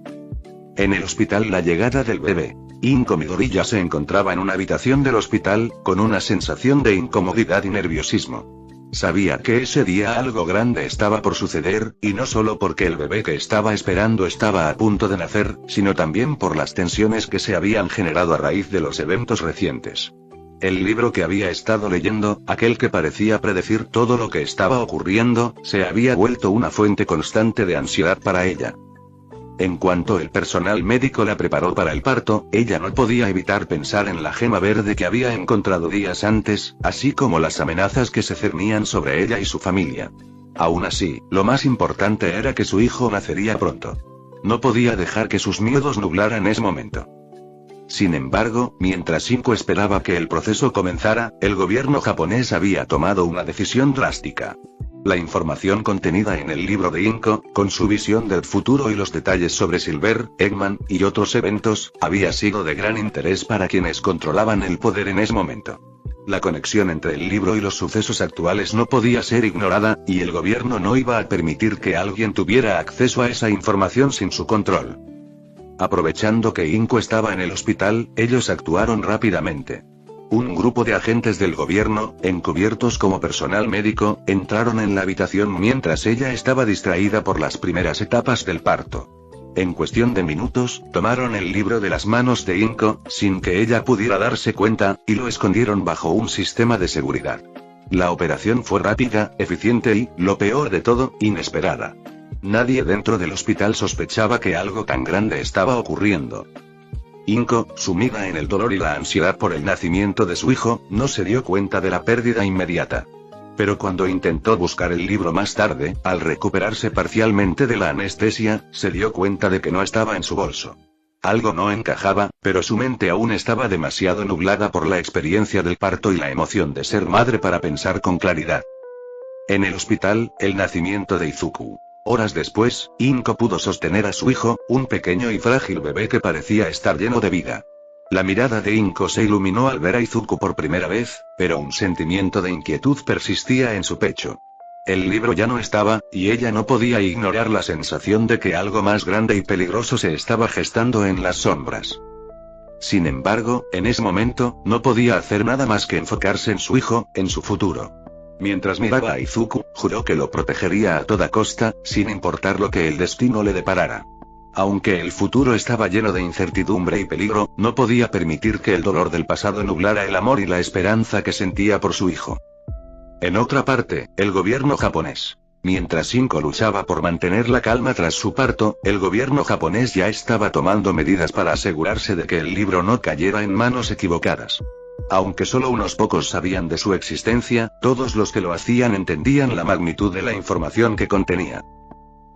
En el hospital, la llegada del bebé. Inco Midorilla se encontraba en una habitación del hospital, con una sensación de incomodidad y nerviosismo. Sabía que ese día algo grande estaba por suceder, y no solo porque el bebé que estaba esperando estaba a punto de nacer, sino también por las tensiones que se habían generado a raíz de los eventos recientes. El libro que había estado leyendo, aquel que parecía predecir todo lo que estaba ocurriendo, se había vuelto una fuente constante de ansiedad para ella. En cuanto el personal médico la preparó para el parto, ella no podía evitar pensar en la gema verde que había encontrado días antes, así como las amenazas que se cernían sobre ella y su familia. Aún así, lo más importante era que su hijo nacería pronto. No podía dejar que sus miedos nublaran ese momento. Sin embargo, mientras Inko esperaba que el proceso comenzara, el gobierno japonés había tomado una decisión drástica. La información contenida en el libro de Inko, con su visión del futuro y los detalles sobre Silver, Eggman, y otros eventos, había sido de gran interés para quienes controlaban el poder en ese momento. La conexión entre el libro y los sucesos actuales no podía ser ignorada, y el gobierno no iba a permitir que alguien tuviera acceso a esa información sin su control. Aprovechando que Inko estaba en el hospital, ellos actuaron rápidamente. Un grupo de agentes del gobierno, encubiertos como personal médico, entraron en la habitación mientras ella estaba distraída por las primeras etapas del parto. En cuestión de minutos, tomaron el libro de las manos de Inko, sin que ella pudiera darse cuenta, y lo escondieron bajo un sistema de seguridad. La operación fue rápida, eficiente y, lo peor de todo, inesperada. Nadie dentro del hospital sospechaba que algo tan grande estaba ocurriendo. Inko, sumida en el dolor y la ansiedad por el nacimiento de su hijo, no se dio cuenta de la pérdida inmediata. Pero cuando intentó buscar el libro más tarde, al recuperarse parcialmente de la anestesia, se dio cuenta de que no estaba en su bolso. Algo no encajaba, pero su mente aún estaba demasiado nublada por la experiencia del parto y la emoción de ser madre para pensar con claridad. En el hospital, el nacimiento de Izuku. Horas después, Inko pudo sostener a su hijo, un pequeño y frágil bebé que parecía estar lleno de vida. La mirada de Inko se iluminó al ver a Izuku por primera vez, pero un sentimiento de inquietud persistía en su pecho. El libro ya no estaba, y ella no podía ignorar la sensación de que algo más grande y peligroso se estaba gestando en las sombras. Sin embargo, en ese momento, no podía hacer nada más que enfocarse en su hijo, en su futuro. Mientras miraba a Izuku, juró que lo protegería a toda costa, sin importar lo que el destino le deparara. Aunque el futuro estaba lleno de incertidumbre y peligro, no podía permitir que el dolor del pasado nublara el amor y la esperanza que sentía por su hijo. En otra parte, el gobierno japonés. Mientras Inko luchaba por mantener la calma tras su parto, el gobierno japonés ya estaba tomando medidas para asegurarse de que el libro no cayera en manos equivocadas. Aunque solo unos pocos sabían de su existencia, todos los que lo hacían entendían la magnitud de la información que contenía.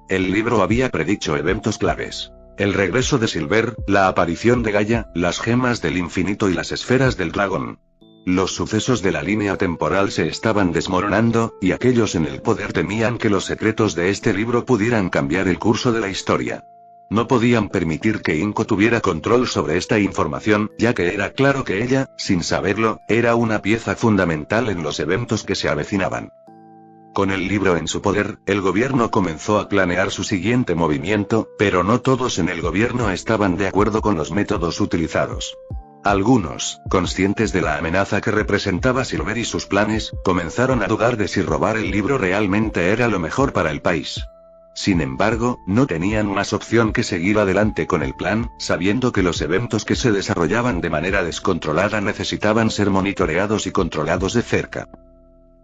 El libro había predicho eventos claves. El regreso de Silver, la aparición de Gaia, las gemas del infinito y las esferas del dragón. Los sucesos de la línea temporal se estaban desmoronando, y aquellos en el poder temían que los secretos de este libro pudieran cambiar el curso de la historia. No podían permitir que Inko tuviera control sobre esta información, ya que era claro que ella, sin saberlo, era una pieza fundamental en los eventos que se avecinaban. Con el libro en su poder, el gobierno comenzó a planear su siguiente movimiento, pero no todos en el gobierno estaban de acuerdo con los métodos utilizados. Algunos, conscientes de la amenaza que representaba Silver y sus planes, comenzaron a dudar de si robar el libro realmente era lo mejor para el país. Sin embargo, no tenían más opción que seguir adelante con el plan, sabiendo que los eventos que se desarrollaban de manera descontrolada necesitaban ser monitoreados y controlados de cerca.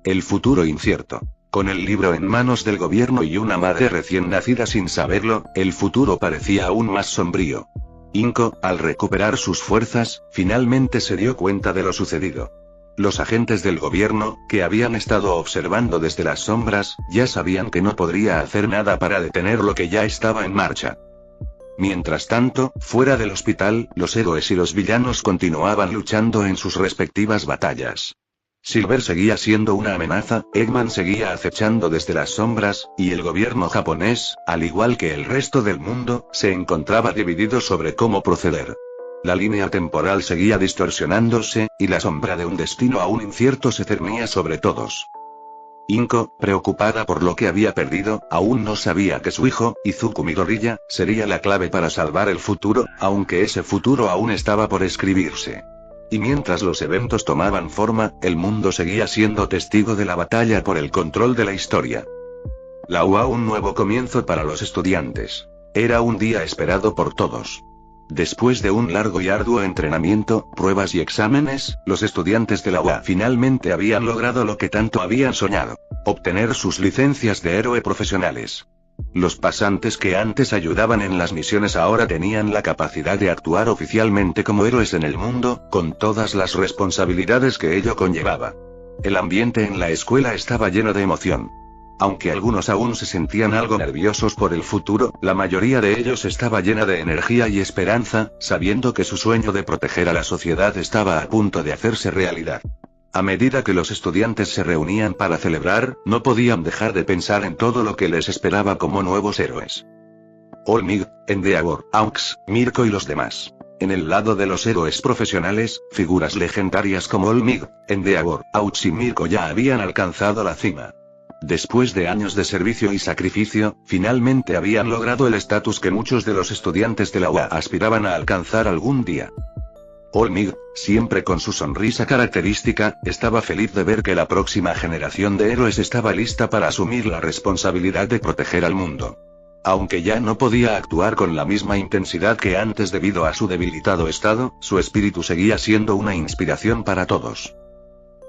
El futuro incierto. Con el libro en manos del gobierno y una madre recién nacida sin saberlo, el futuro parecía aún más sombrío. Inko, al recuperar sus fuerzas, finalmente se dio cuenta de lo sucedido. Los agentes del gobierno, que habían estado observando desde las sombras, ya sabían que no podría hacer nada para detener lo que ya estaba en marcha. Mientras tanto, fuera del hospital, los héroes y los villanos continuaban luchando en sus respectivas batallas. Silver seguía siendo una amenaza, Eggman seguía acechando desde las sombras, y el gobierno japonés, al igual que el resto del mundo, se encontraba dividido sobre cómo proceder. La línea temporal seguía distorsionándose, y la sombra de un destino aún incierto se cernía sobre todos. Inko, preocupada por lo que había perdido, aún no sabía que su hijo, Izuku Midoriya, sería la clave para salvar el futuro, aunque ese futuro aún estaba por escribirse. Y mientras los eventos tomaban forma, el mundo seguía siendo testigo de la batalla por el control de la historia. Un nuevo comienzo para los estudiantes. Era un día esperado por todos. Después de un largo y arduo entrenamiento, pruebas y exámenes, los estudiantes de la UA finalmente habían logrado lo que tanto habían soñado: obtener sus licencias de héroe profesionales. Los pasantes que antes ayudaban en las misiones ahora tenían la capacidad de actuar oficialmente como héroes en el mundo, con todas las responsabilidades que ello conllevaba. El ambiente en la escuela estaba lleno de emoción. Aunque algunos aún se sentían algo nerviosos por el futuro, la mayoría de ellos estaba llena de energía y esperanza, sabiendo que su sueño de proteger a la sociedad estaba a punto de hacerse realidad. A medida que los estudiantes se reunían para celebrar, no podían dejar de pensar en todo lo que les esperaba como nuevos héroes. Olmig, Endeavor, Aux, Mirko y los demás. En el lado de los héroes profesionales, figuras legendarias como Olmig, Endeavor, Aux y Mirko ya habían alcanzado la cima. Después de años de servicio y sacrificio, finalmente habían logrado el estatus que muchos de los estudiantes de la UA aspiraban a alcanzar algún día. Olmig, siempre con su sonrisa característica, estaba feliz de ver que la próxima generación de héroes estaba lista para asumir la responsabilidad de proteger al mundo. Aunque ya no podía actuar con la misma intensidad que antes debido a su debilitado estado, su espíritu seguía siendo una inspiración para todos.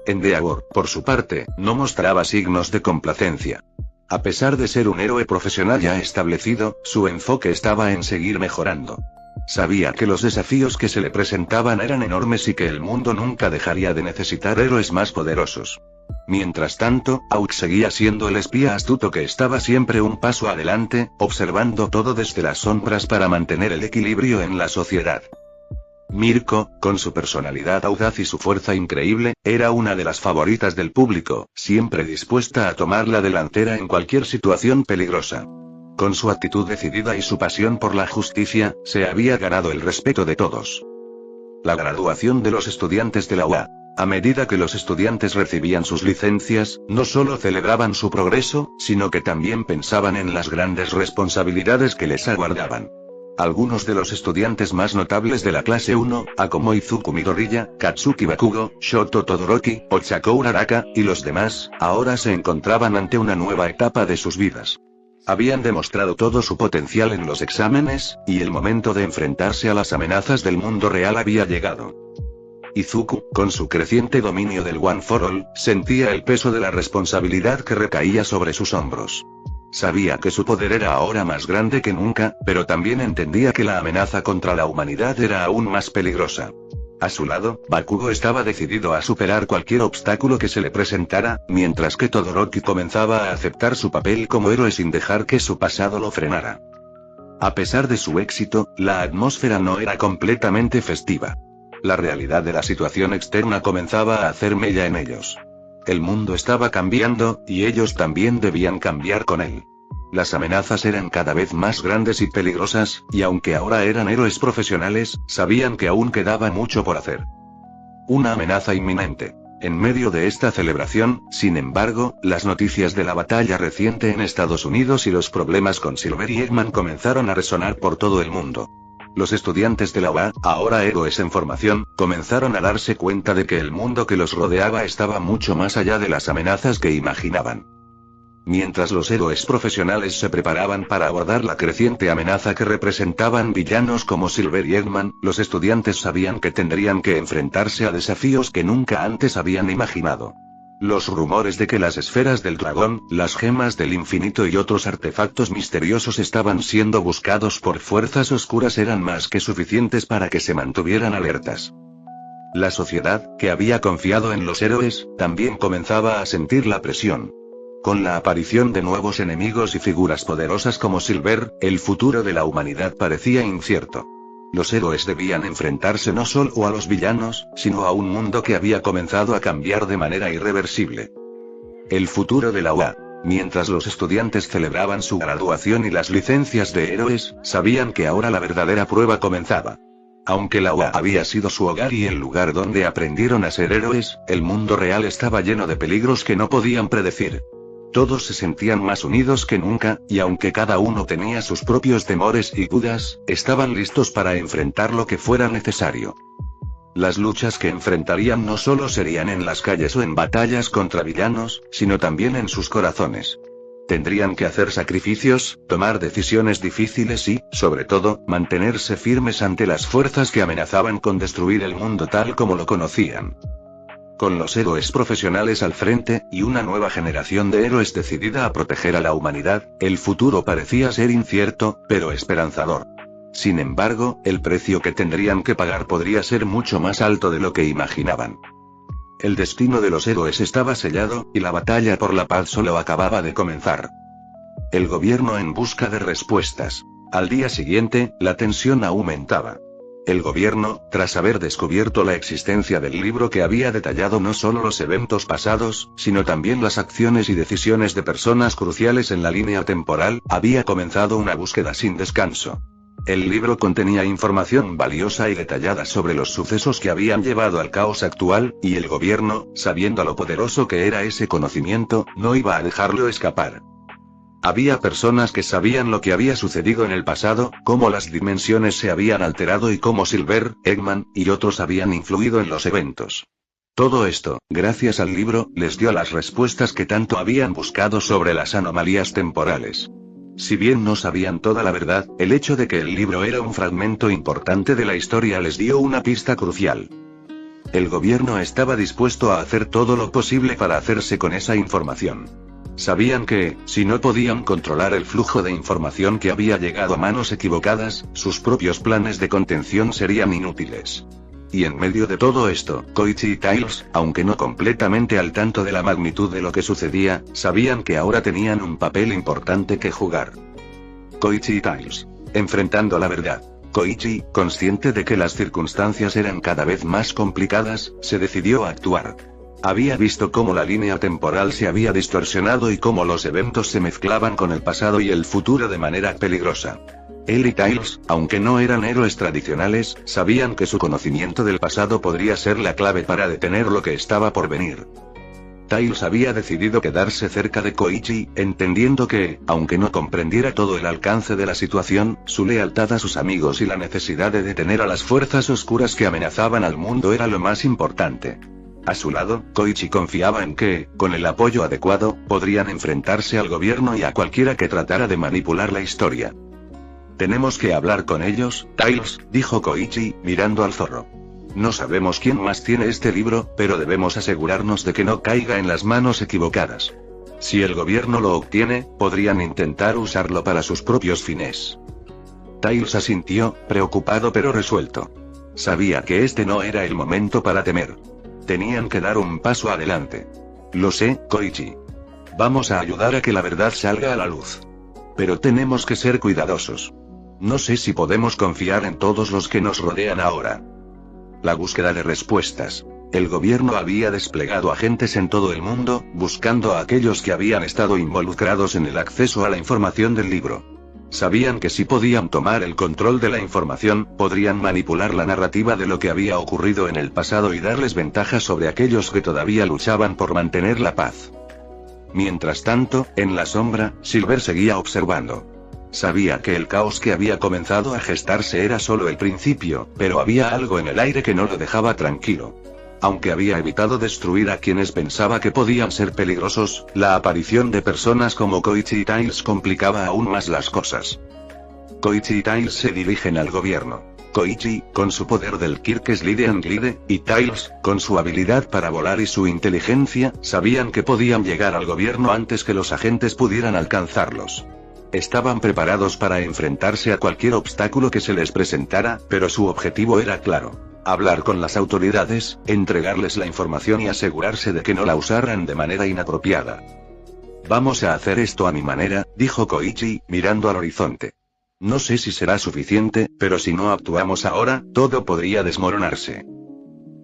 Endeavor, por su parte, no mostraba signos de complacencia. A pesar de ser un héroe profesional ya establecido, su enfoque estaba en seguir mejorando. Sabía que los desafíos que se le presentaban eran enormes y que el mundo nunca dejaría de necesitar héroes más poderosos. Mientras tanto, Aux seguía siendo el espía astuto que estaba siempre un paso adelante, observando todo desde las sombras para mantener el equilibrio en la sociedad. Mirko, con su personalidad audaz y su fuerza increíble, era una de las favoritas del público, siempre dispuesta a tomar la delantera en cualquier situación peligrosa. Con su actitud decidida y su pasión por la justicia, se había ganado el respeto de todos. La graduación de los estudiantes de la UA. A medida que los estudiantes recibían sus licencias, no solo celebraban su progreso, sino que también pensaban en las grandes responsabilidades que les aguardaban. Algunos de los estudiantes más notables de la clase 1, como Izuku Midoriya, Katsuki Bakugo, Shoto Todoroki, Ochako Araka, y los demás, ahora se encontraban ante una nueva etapa de sus vidas. Habían demostrado todo su potencial en los exámenes, y el momento de enfrentarse a las amenazas del mundo real había llegado. Izuku, con su creciente dominio del One for All, sentía el peso de la responsabilidad que recaía sobre sus hombros. Sabía que su poder era ahora más grande que nunca, pero también entendía que la amenaza contra la humanidad era aún más peligrosa. A su lado, Bakugo estaba decidido a superar cualquier obstáculo que se le presentara, mientras que Todoroki comenzaba a aceptar su papel como héroe sin dejar que su pasado lo frenara. A pesar de su éxito, la atmósfera no era completamente festiva. La realidad de la situación externa comenzaba a hacer mella en ellos. El mundo estaba cambiando, y ellos también debían cambiar con él. Las amenazas eran cada vez más grandes y peligrosas, y aunque ahora eran héroes profesionales, sabían que aún quedaba mucho por hacer. Una amenaza inminente. En medio de esta celebración, sin embargo, las noticias de la batalla reciente en Estados Unidos y los problemas con Silver y Eggman comenzaron a resonar por todo el mundo. Los estudiantes de la UA, ahora héroes en formación, comenzaron a darse cuenta de que el mundo que los rodeaba estaba mucho más allá de las amenazas que imaginaban. Mientras los héroes profesionales se preparaban para abordar la creciente amenaza que representaban villanos como Silver y Eggman, los estudiantes sabían que tendrían que enfrentarse a desafíos que nunca antes habían imaginado. Los rumores de que las esferas del dragón, las gemas del infinito y otros artefactos misteriosos estaban siendo buscados por fuerzas oscuras eran más que suficientes para que se mantuvieran alertas. La sociedad, que había confiado en los héroes, también comenzaba a sentir la presión. Con la aparición de nuevos enemigos y figuras poderosas como Silver, el futuro de la humanidad parecía incierto. Los héroes debían enfrentarse no solo a los villanos, sino a un mundo que había comenzado a cambiar de manera irreversible. El futuro de la UA. Mientras los estudiantes celebraban su graduación y las licencias de héroes, sabían que ahora la verdadera prueba comenzaba. Aunque la UA había sido su hogar y el lugar donde aprendieron a ser héroes, el mundo real estaba lleno de peligros que no podían predecir. Todos se sentían más unidos que nunca, y aunque cada uno tenía sus propios temores y dudas, estaban listos para enfrentar lo que fuera necesario. Las luchas que enfrentarían no solo serían en las calles o en batallas contra villanos, sino también en sus corazones. Tendrían que hacer sacrificios, tomar decisiones difíciles y, sobre todo, mantenerse firmes ante las fuerzas que amenazaban con destruir el mundo tal como lo conocían. Con los héroes profesionales al frente, y una nueva generación de héroes decidida a proteger a la humanidad, el futuro parecía ser incierto, pero esperanzador. Sin embargo, el precio que tendrían que pagar podría ser mucho más alto de lo que imaginaban. El destino de los héroes estaba sellado, y la batalla por la paz solo acababa de comenzar. El gobierno en busca de respuestas. Al día siguiente, la tensión aumentaba. El gobierno, tras haber descubierto la existencia del libro que había detallado no solo los eventos pasados, sino también las acciones y decisiones de personas cruciales en la línea temporal, había comenzado una búsqueda sin descanso. El libro contenía información valiosa y detallada sobre los sucesos que habían llevado al caos actual, y el gobierno, sabiendo lo poderoso que era ese conocimiento, no iba a dejarlo escapar. Había personas que sabían lo que había sucedido en el pasado, cómo las dimensiones se habían alterado y cómo Silver, Eggman, y otros habían influido en los eventos. Todo esto, gracias al libro, les dio las respuestas que tanto habían buscado sobre las anomalías temporales. Si bien no sabían toda la verdad, el hecho de que el libro era un fragmento importante de la historia les dio una pista crucial. El gobierno estaba dispuesto a hacer todo lo posible para hacerse con esa información. Sabían que, si no podían controlar el flujo de información que había llegado a manos equivocadas, sus propios planes de contención serían inútiles. Y en medio de todo esto, Koichi y Tails, aunque no completamente al tanto de la magnitud de lo que sucedía, sabían que ahora tenían un papel importante que jugar. Koichi y Tails. Enfrentando la verdad. Koichi, consciente de que las circunstancias eran cada vez más complicadas, se decidió a actuar. Había visto cómo la línea temporal se había distorsionado y cómo los eventos se mezclaban con el pasado y el futuro de manera peligrosa. Él y Tails, aunque no eran héroes tradicionales, sabían que su conocimiento del pasado podría ser la clave para detener lo que estaba por venir. Tails había decidido quedarse cerca de Koichi, entendiendo que, aunque no comprendiera todo el alcance de la situación, su lealtad a sus amigos y la necesidad de detener a las fuerzas oscuras que amenazaban al mundo era lo más importante. A su lado, Koichi confiaba en que, con el apoyo adecuado, podrían enfrentarse al gobierno y a cualquiera que tratara de manipular la historia. «Tenemos que hablar con ellos, Tails», dijo Koichi, mirando al zorro. «No sabemos quién más tiene este libro, pero debemos asegurarnos de que no caiga en las manos equivocadas. Si el gobierno lo obtiene, podrían intentar usarlo para sus propios fines». Tails asintió, preocupado pero resuelto. Sabía que este no era el momento para temer. Tenían que dar un paso adelante. «Lo sé, Koichi. Vamos a ayudar a que la verdad salga a la luz. Pero tenemos que ser cuidadosos. No sé si podemos confiar en todos los que nos rodean ahora». La búsqueda de respuestas. El gobierno había desplegado agentes en todo el mundo, buscando a aquellos que habían estado involucrados en el acceso a la información del libro. Sabían que si podían tomar el control de la información, podrían manipular la narrativa de lo que había ocurrido en el pasado y darles ventaja sobre aquellos que todavía luchaban por mantener la paz. Mientras tanto, en la sombra, Silver seguía observando. Sabía que el caos que había comenzado a gestarse era solo el principio, pero había algo en el aire que no lo dejaba tranquilo. Aunque había evitado destruir a quienes pensaba que podían ser peligrosos, la aparición de personas como Koichi y Tails complicaba aún más las cosas. Koichi y Tails se dirigen al gobierno. Koichi, con su poder del Kirk Slide and Glide, y Tails, con su habilidad para volar y su inteligencia, sabían que podían llegar al gobierno antes que los agentes pudieran alcanzarlos. Estaban preparados para enfrentarse a cualquier obstáculo que se les presentara, pero su objetivo era claro. Hablar con las autoridades, entregarles la información y asegurarse de que no la usaran de manera inapropiada. «Vamos a hacer esto a mi manera», dijo Koichi, mirando al horizonte. «No sé si será suficiente, pero si no actuamos ahora, todo podría desmoronarse».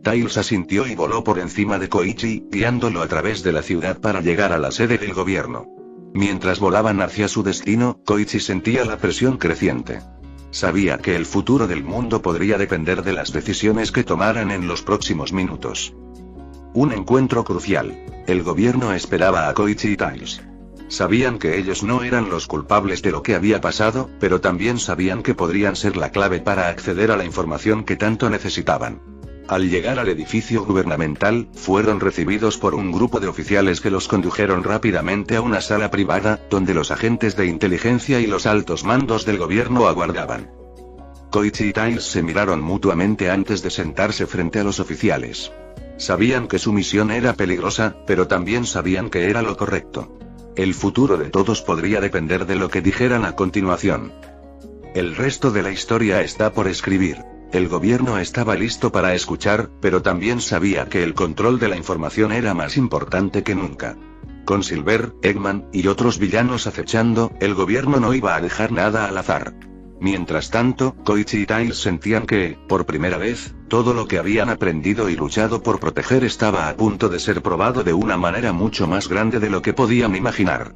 Tails asintió y voló por encima de Koichi, guiándolo a través de la ciudad para llegar a la sede del gobierno. Mientras volaban hacia su destino, Koichi sentía la presión creciente. Sabía que el futuro del mundo podría depender de las decisiones que tomaran en los próximos minutos. Un encuentro crucial. El gobierno esperaba a Koichi y Tails. Sabían que ellos no eran los culpables de lo que había pasado, pero también sabían que podrían ser la clave para acceder a la información que tanto necesitaban. Al llegar al edificio gubernamental, fueron recibidos por un grupo de oficiales que los condujeron rápidamente a una sala privada, donde los agentes de inteligencia y los altos mandos del gobierno aguardaban. Koichi y Tails se miraron mutuamente antes de sentarse frente a los oficiales. Sabían que su misión era peligrosa, pero también sabían que era lo correcto. El futuro de todos podría depender de lo que dijeran a continuación. El resto de la historia está por escribir. El gobierno estaba listo para escuchar, pero también sabía que el control de la información era más importante que nunca. Con Silver, Eggman, y otros villanos acechando, el gobierno no iba a dejar nada al azar. Mientras tanto, Koichi y Tails sentían que, por primera vez, todo lo que habían aprendido y luchado por proteger estaba a punto de ser probado de una manera mucho más grande de lo que podían imaginar.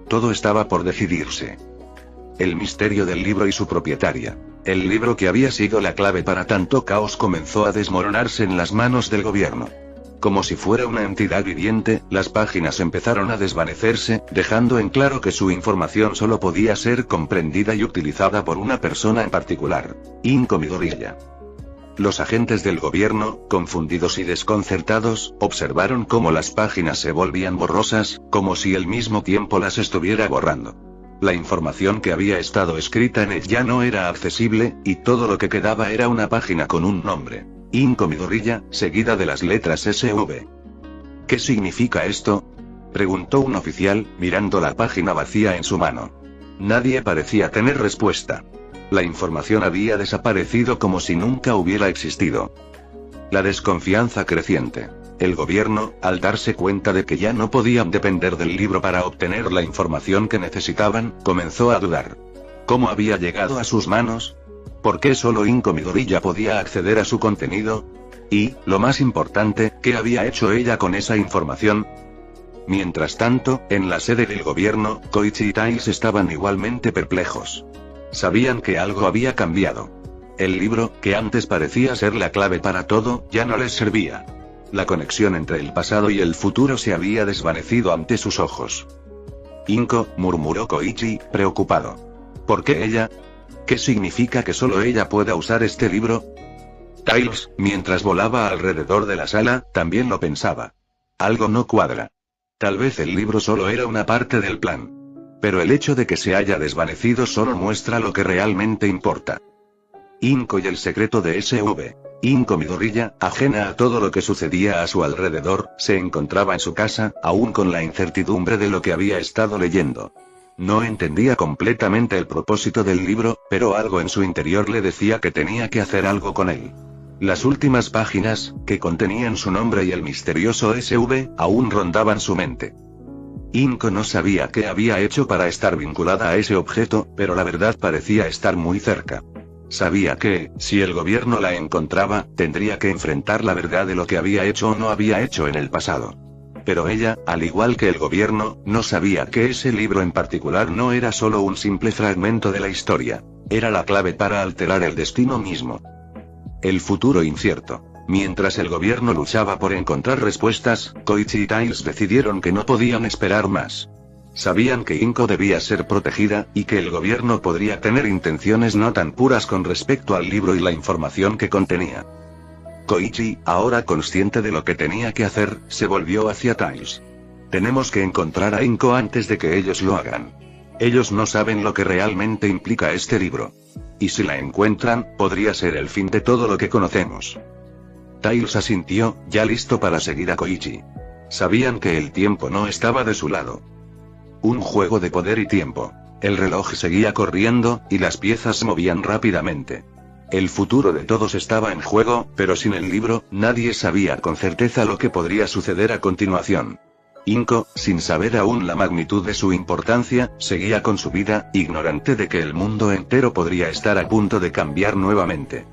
Todo estaba por decidirse. El misterio del libro y su propietaria. El libro que había sido la clave para tanto caos comenzó a desmoronarse en las manos del gobierno. Como si fuera una entidad viviente, las páginas empezaron a desvanecerse, dejando en claro que su información solo podía ser comprendida y utilizada por una persona en particular, Inko Midoriya. Los agentes del gobierno, confundidos y desconcertados, observaron cómo las páginas se volvían borrosas, como si el mismo tiempo las estuviera borrando. La información que había estado escrita en ella ya no era accesible, y todo lo que quedaba era una página con un nombre. Inko Midoriya, seguida de las letras SV. ¿Qué significa esto?, preguntó un oficial, mirando la página vacía en su mano. Nadie parecía tener respuesta. La información había desaparecido como si nunca hubiera existido. La desconfianza creciente. El gobierno, al darse cuenta de que ya no podían depender del libro para obtener la información que necesitaban, comenzó a dudar. ¿Cómo había llegado a sus manos? ¿Por qué solo Inko Midoriya podía acceder a su contenido? Y, lo más importante, ¿qué había hecho ella con esa información? Mientras tanto, en la sede del gobierno, Koichi y Tails estaban igualmente perplejos. Sabían que algo había cambiado. El libro, que antes parecía ser la clave para todo, ya no les servía. La conexión entre el pasado y el futuro se había desvanecido ante sus ojos. Inko, murmuró Koichi, preocupado. ¿Por qué ella? ¿Qué significa que solo ella pueda usar este libro? Tails, mientras volaba alrededor de la sala, también lo pensaba. Algo no cuadra. Tal vez el libro solo era una parte del plan. Pero el hecho de que se haya desvanecido solo muestra lo que realmente importa. Inko y el secreto de SV. Inko Midoriya, ajena a todo lo que sucedía a su alrededor, se encontraba en su casa, aún con la incertidumbre de lo que había estado leyendo. No entendía completamente el propósito del libro, pero algo en su interior le decía que tenía que hacer algo con él. Las últimas páginas, que contenían su nombre y el misterioso SV, aún rondaban su mente. Inko no sabía qué había hecho para estar vinculada a ese objeto, pero la verdad parecía estar muy cerca. Sabía que, si el gobierno la encontraba, tendría que enfrentar la verdad de lo que había hecho o no había hecho en el pasado. Pero ella, al igual que el gobierno, no sabía que ese libro en particular no era solo un simple fragmento de la historia. Era la clave para alterar el destino mismo. El futuro incierto. Mientras el gobierno luchaba por encontrar respuestas, Koichi y Tails decidieron que no podían esperar más. Sabían que Inko debía ser protegida, y que el gobierno podría tener intenciones no tan puras con respecto al libro y la información que contenía. Koichi, ahora consciente de lo que tenía que hacer, se volvió hacia Tails. Tenemos que encontrar a Inko antes de que ellos lo hagan. Ellos no saben lo que realmente implica este libro. Y si la encuentran, podría ser el fin de todo lo que conocemos. Tails asintió, ya listo para seguir a Koichi. Sabían que el tiempo no estaba de su lado. Un juego de poder y tiempo. El reloj seguía corriendo, y las piezas se movían rápidamente. El futuro de todos estaba en juego, pero sin el libro, nadie sabía con certeza lo que podría suceder a continuación. Inko, sin saber aún la magnitud de su importancia, seguía con su vida, ignorante de que el mundo entero podría estar a punto de cambiar nuevamente.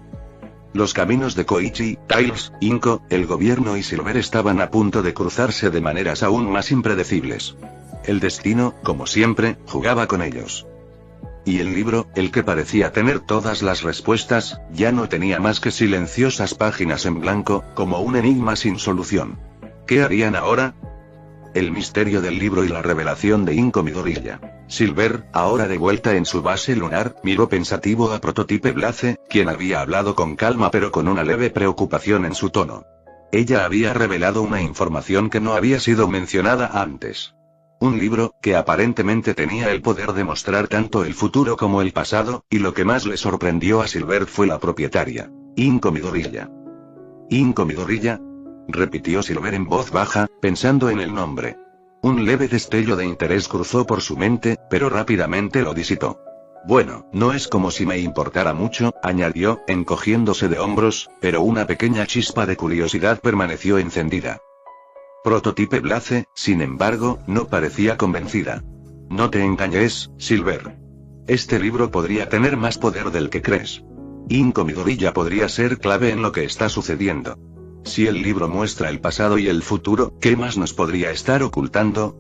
Los caminos de Koichi, Tails, Inko, el gobierno y Silver estaban a punto de cruzarse de maneras aún más impredecibles. El destino, como siempre, jugaba con ellos. Y el libro, el que parecía tener todas las respuestas, ya no tenía más que silenciosas páginas en blanco, como un enigma sin solución. ¿Qué harían ahora? El misterio del libro y la revelación de Inco Midorilla. Silver, ahora de vuelta en su base lunar, miró pensativo a Prototipe Blaze, quien había hablado con calma pero con una leve preocupación en su tono. Ella había revelado una información que no había sido mencionada antes. Un libro, que aparentemente tenía el poder de mostrar tanto el futuro como el pasado, y lo que más le sorprendió a Silver fue la propietaria. Inco Midorilla. ¿Inco Midorilla? Repitió Silver en voz baja, pensando en el nombre. Un leve destello de interés cruzó por su mente, pero rápidamente lo disipó. Bueno, no es como si me importara mucho, añadió, encogiéndose de hombros, pero una pequeña chispa de curiosidad permaneció encendida. Prototipe Blaze, sin embargo, no parecía convencida. No te engañes, Silver. Este libro podría tener más poder del que crees. Inco Midorilla podría ser clave en lo que está sucediendo. Si el libro muestra el pasado y el futuro, ¿qué más nos podría estar ocultando?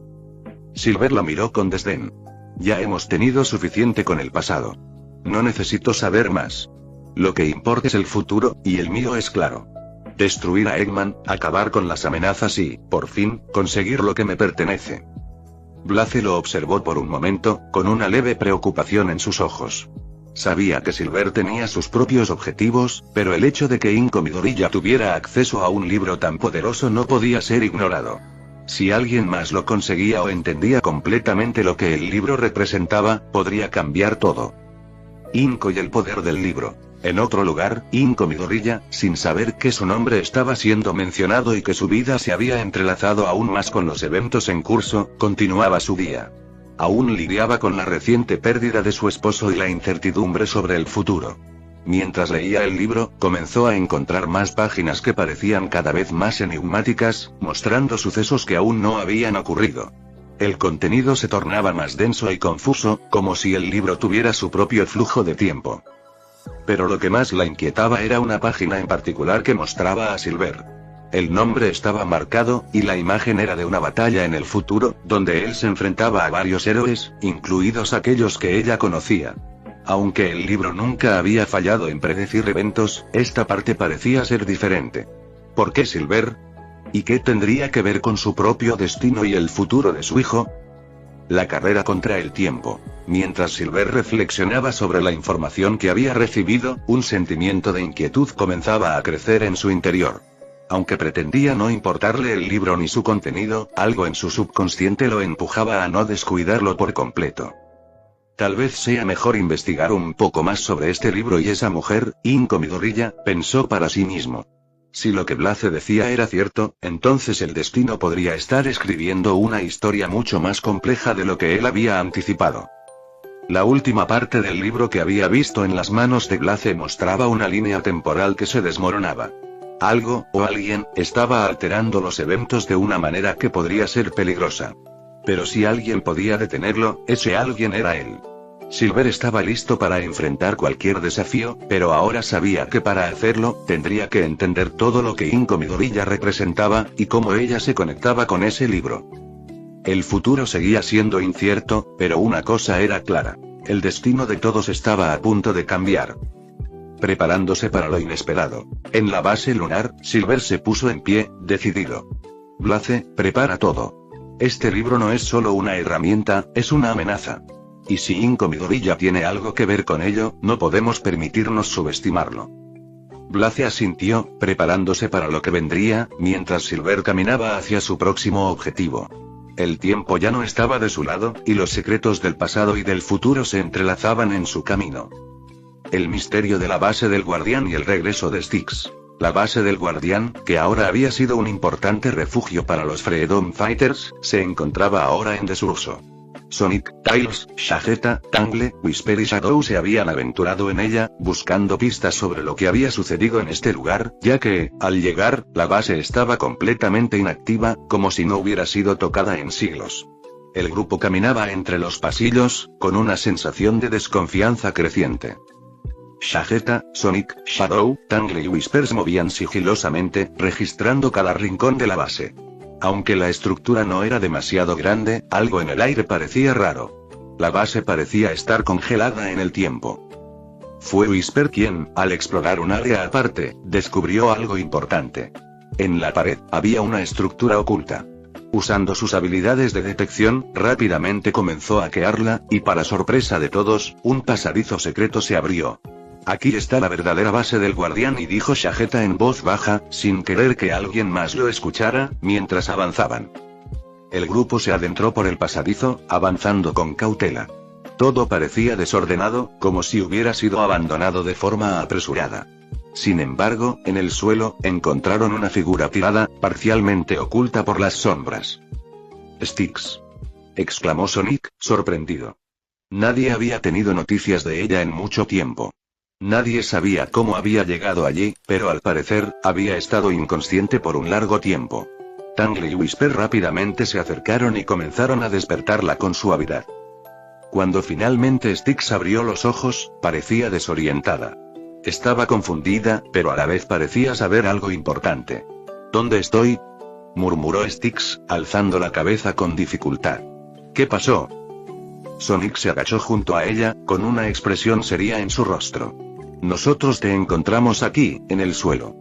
Silver la miró con desdén. Ya hemos tenido suficiente con el pasado. No necesito saber más. Lo que importa es el futuro, y el mío es claro. Destruir a Eggman, acabar con las amenazas y, por fin, conseguir lo que me pertenece. Blaze lo observó por un momento, con una leve preocupación en sus ojos. Sabía que Silver tenía sus propios objetivos, pero el hecho de que Inco Midorilla tuviera acceso a un libro tan poderoso no podía ser ignorado. Si alguien más lo conseguía o entendía completamente lo que el libro representaba, podría cambiar todo. Inco y el poder del libro. En otro lugar, Inco Midorilla, sin saber que su nombre estaba siendo mencionado y que su vida se había entrelazado aún más con los eventos en curso, continuaba su día. Aún lidiaba con la reciente pérdida de su esposo y la incertidumbre sobre el futuro. Mientras leía el libro, comenzó a encontrar más páginas que parecían cada vez más enigmáticas, mostrando sucesos que aún no habían ocurrido. El contenido se tornaba más denso y confuso, como si el libro tuviera su propio flujo de tiempo. Pero lo que más la inquietaba era una página en particular que mostraba a Silver. El nombre estaba marcado, y la imagen era de una batalla en el futuro, donde él se enfrentaba a varios héroes, incluidos aquellos que ella conocía. Aunque el libro nunca había fallado en predecir eventos, esta parte parecía ser diferente. ¿Por qué Silver? ¿Y qué tendría que ver con su propio destino y el futuro de su hijo? La carrera contra el tiempo. Mientras Silver reflexionaba sobre la información que había recibido, un sentimiento de inquietud comenzaba a crecer en su interior. Aunque pretendía no importarle el libro ni su contenido, algo en su subconsciente lo empujaba a no descuidarlo por completo. Tal vez sea mejor investigar un poco más sobre este libro y esa mujer, Inco Midorilla, pensó para sí mismo. Si lo que Blaze decía era cierto, entonces el destino podría estar escribiendo una historia mucho más compleja de lo que él había anticipado. La última parte del libro que había visto en las manos de Blaze mostraba una línea temporal que se desmoronaba. Algo, o alguien, estaba alterando los eventos de una manera que podría ser peligrosa. Pero si alguien podía detenerlo, ese alguien era él. Silver estaba listo para enfrentar cualquier desafío, pero ahora sabía que para hacerlo, tendría que entender todo lo que Inco Midorilla representaba, y cómo ella se conectaba con ese libro. El futuro seguía siendo incierto, pero una cosa era clara. El destino de todos estaba a punto de cambiar. Preparándose para lo inesperado. En la base lunar, Silver se puso en pie, decidido. Blaze, prepara todo. Este libro no es solo una herramienta, es una amenaza. Y si Inco Midorilla tiene algo que ver con ello, no podemos permitirnos subestimarlo. Blaze asintió, preparándose para lo que vendría, mientras Silver caminaba hacia su próximo objetivo. El tiempo ya no estaba de su lado, y los secretos del pasado y del futuro se entrelazaban en su camino. El misterio de la base del Guardián y el regreso de Styx. La base del Guardián, que ahora había sido un importante refugio para los Freedom Fighters, se encontraba ahora en desuso. Sonic, Tails, Shagetta, Tangle, Whisper y Shadow se habían aventurado en ella, buscando pistas sobre lo que había sucedido en este lugar, ya que, al llegar, la base estaba completamente inactiva, como si no hubiera sido tocada en siglos. El grupo caminaba entre los pasillos, con una sensación de desconfianza creciente. Shagetta, Sonic, Shadow, Tangle y Whisper se movían sigilosamente, registrando cada rincón de la base. Aunque la estructura no era demasiado grande, algo en el aire parecía raro. La base parecía estar congelada en el tiempo. Fue Whisper quien, al explorar un área aparte, descubrió algo importante. En la pared, había una estructura oculta. Usando sus habilidades de detección, rápidamente comenzó a hackearla, y para sorpresa de todos, un pasadizo secreto se abrió. Aquí está la verdadera base del guardián, y dijo Shageta en voz baja, sin querer que alguien más lo escuchara, mientras avanzaban. El grupo se adentró por el pasadizo, avanzando con cautela. Todo parecía desordenado, como si hubiera sido abandonado de forma apresurada. Sin embargo, en el suelo, encontraron una figura tirada, parcialmente oculta por las sombras. «Styx», exclamó Sonic, sorprendido. Nadie había tenido noticias de ella en mucho tiempo. Nadie sabía cómo había llegado allí, pero al parecer, había estado inconsciente por un largo tiempo. Tangle y Whisper rápidamente se acercaron y comenzaron a despertarla con suavidad. Cuando finalmente Styx abrió los ojos, parecía desorientada. Estaba confundida, pero a la vez parecía saber algo importante. «¿Dónde estoy?», murmuró Styx, alzando la cabeza con dificultad. «¿Qué pasó?». Sonic se agachó junto a ella, con una expresión seria en su rostro. «Nosotros te encontramos aquí, en el suelo.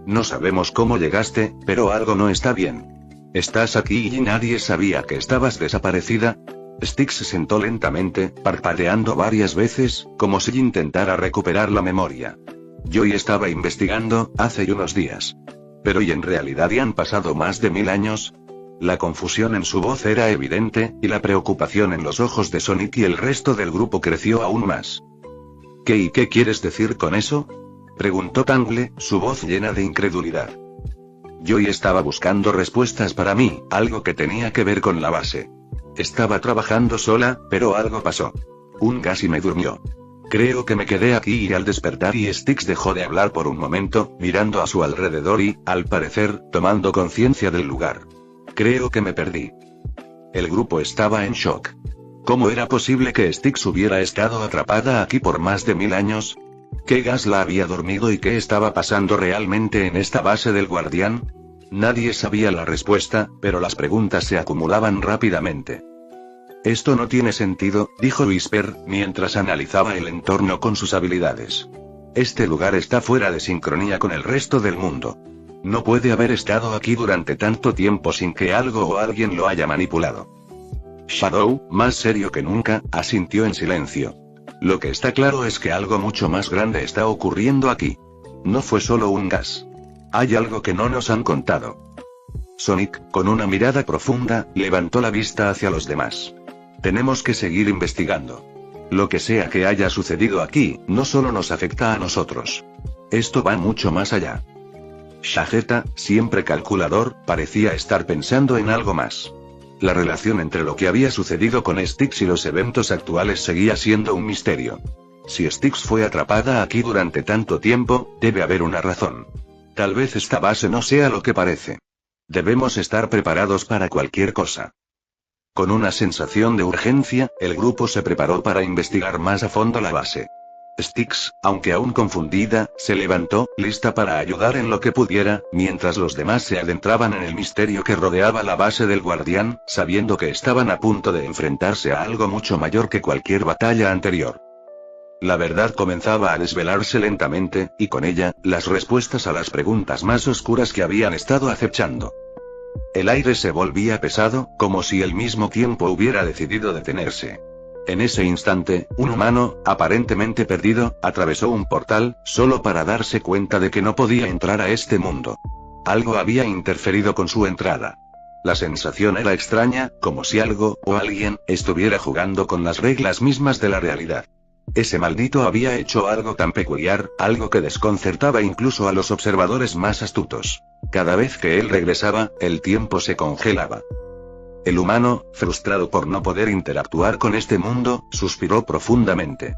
No sabemos cómo llegaste, pero algo no está bien. Estás aquí y nadie sabía que estabas desaparecida». Styx se sentó lentamente, parpadeando varias veces, como si intentara recuperar la memoria. «Yo estaba investigando, hace unos días. Pero y en realidad ya han pasado más de 1000 años». La confusión en su voz era evidente, y la preocupación en los ojos de Sonic y el resto del grupo creció aún más. ¿Qué quieres decir con eso?, preguntó Tangle, su voz llena de incredulidad. «Yo estaba buscando respuestas para mí, algo que tenía que ver con la base. Estaba trabajando sola, pero algo pasó. Un gas y me durmió. Creo que me quedé aquí y al despertar». Y Styx dejó de hablar por un momento, mirando a su alrededor y, al parecer, tomando conciencia del lugar. «Creo que me perdí». El grupo estaba en shock. ¿Cómo era posible que Styx hubiera estado atrapada aquí por más de 1000 años? ¿Qué gas la había dormido y qué estaba pasando realmente en esta base del guardián? Nadie sabía la respuesta, pero las preguntas se acumulaban rápidamente. «Esto no tiene sentido», dijo Whisper, mientras analizaba el entorno con sus habilidades. «Este lugar está fuera de sincronía con el resto del mundo. No puede haber estado aquí durante tanto tiempo sin que algo o alguien lo haya manipulado». Shadow, más serio que nunca, asintió en silencio. «Lo que está claro es que algo mucho más grande está ocurriendo aquí. No fue solo un gas. Hay algo que no nos han contado». Sonic, con una mirada profunda, levantó la vista hacia los demás. «Tenemos que seguir investigando. Lo que sea que haya sucedido aquí, no solo nos afecta a nosotros. Esto va mucho más allá». Shageta, siempre calculador, parecía estar pensando en algo más. La relación entre lo que había sucedido con Styx y los eventos actuales seguía siendo un misterio. Si Styx fue atrapada aquí durante tanto tiempo, debe haber una razón. Tal vez esta base no sea lo que parece. Debemos estar preparados para cualquier cosa. Con una sensación de urgencia, el grupo se preparó para investigar más a fondo la base. Styx, aunque aún confundida, se levantó, lista para ayudar en lo que pudiera, mientras los demás se adentraban en el misterio que rodeaba la base del guardián, sabiendo que estaban a punto de enfrentarse a algo mucho mayor que cualquier batalla anterior. La verdad comenzaba a desvelarse lentamente, y con ella, las respuestas a las preguntas más oscuras que habían estado acechando. El aire se volvía pesado, como si el mismo tiempo hubiera decidido detenerse. En ese instante, un humano, aparentemente perdido, atravesó un portal, solo para darse cuenta de que no podía entrar a este mundo. Algo había interferido con su entrada. La sensación era extraña, como si algo, o alguien, estuviera jugando con las reglas mismas de la realidad. Ese maldito había hecho algo tan peculiar, algo que desconcertaba incluso a los observadores más astutos. Cada vez que él regresaba, el tiempo se congelaba. El humano, frustrado por no poder interactuar con este mundo, suspiró profundamente.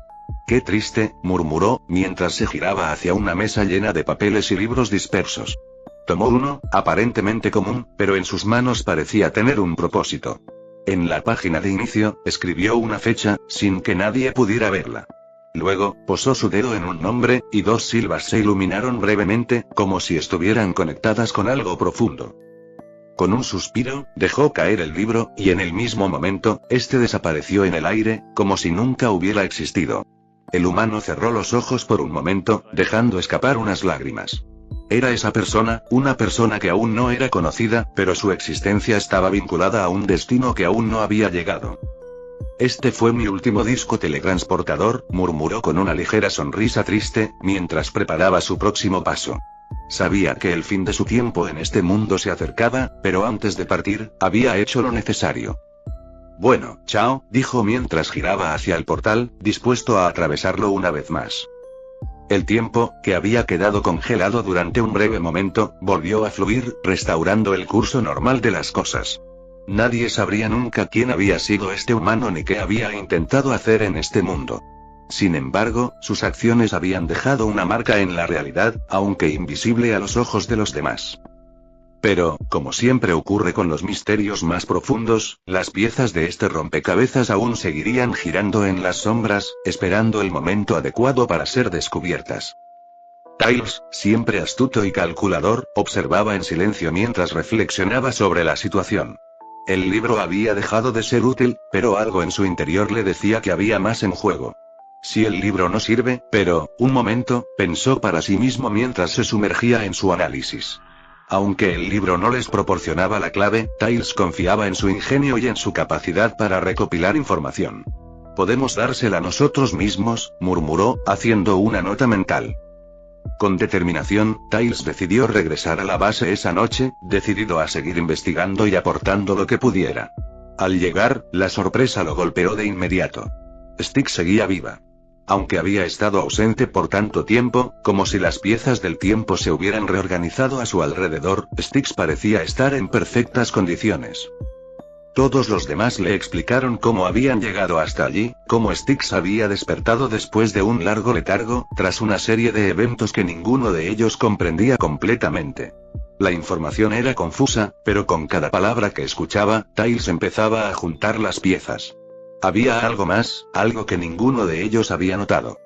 «Qué triste», murmuró, mientras se giraba hacia una mesa llena de papeles y libros dispersos. Tomó uno, aparentemente común, pero en sus manos parecía tener un propósito. En la página de inicio, escribió una fecha, sin que nadie pudiera verla. Luego, posó su dedo en un nombre, y 2 sílabas se iluminaron brevemente, como si estuvieran conectadas con algo profundo. Con un suspiro, dejó caer el libro, y en el mismo momento, este desapareció en el aire, como si nunca hubiera existido. El humano cerró los ojos por un momento, dejando escapar unas lágrimas. Era esa persona, una persona que aún no era conocida, pero su existencia estaba vinculada a un destino que aún no había llegado. Este fue mi último disco teletransportador, murmuró con una ligera sonrisa triste, mientras preparaba su próximo paso. Sabía que el fin de su tiempo en este mundo se acercaba, pero antes de partir, había hecho lo necesario. Bueno, chao, dijo mientras giraba hacia el portal, dispuesto a atravesarlo una vez más. El tiempo, que había quedado congelado durante un breve momento, volvió a fluir, restaurando el curso normal de las cosas. Nadie sabría nunca quién había sido este humano ni qué había intentado hacer en este mundo. Sin embargo, sus acciones habían dejado una marca en la realidad, aunque invisible a los ojos de los demás. Pero, como siempre ocurre con los misterios más profundos, las piezas de este rompecabezas aún seguirían girando en las sombras, esperando el momento adecuado para ser descubiertas. Tails, siempre astuto y calculador, observaba en silencio mientras reflexionaba sobre la situación. El libro había dejado de ser útil, pero algo en su interior le decía que había más en juego. Si el libro no sirve, pero, un momento, pensó para sí mismo mientras se sumergía en su análisis. Aunque el libro no les proporcionaba la clave, Tails confiaba en su ingenio y en su capacidad para recopilar información. «Podemos dársela nosotros mismos», murmuró, haciendo una nota mental. Con determinación, Tails decidió regresar a la base esa noche, decidido a seguir investigando y aportando lo que pudiera. Al llegar, la sorpresa lo golpeó de inmediato. Styx seguía viva. Aunque había estado ausente por tanto tiempo, como si las piezas del tiempo se hubieran reorganizado a su alrededor, Styx parecía estar en perfectas condiciones. Todos los demás le explicaron cómo habían llegado hasta allí, cómo Styx había despertado después de un largo letargo, tras una serie de eventos que ninguno de ellos comprendía completamente. La información era confusa, pero con cada palabra que escuchaba, Tails empezaba a juntar las piezas. Había algo más, algo que ninguno de ellos había notado.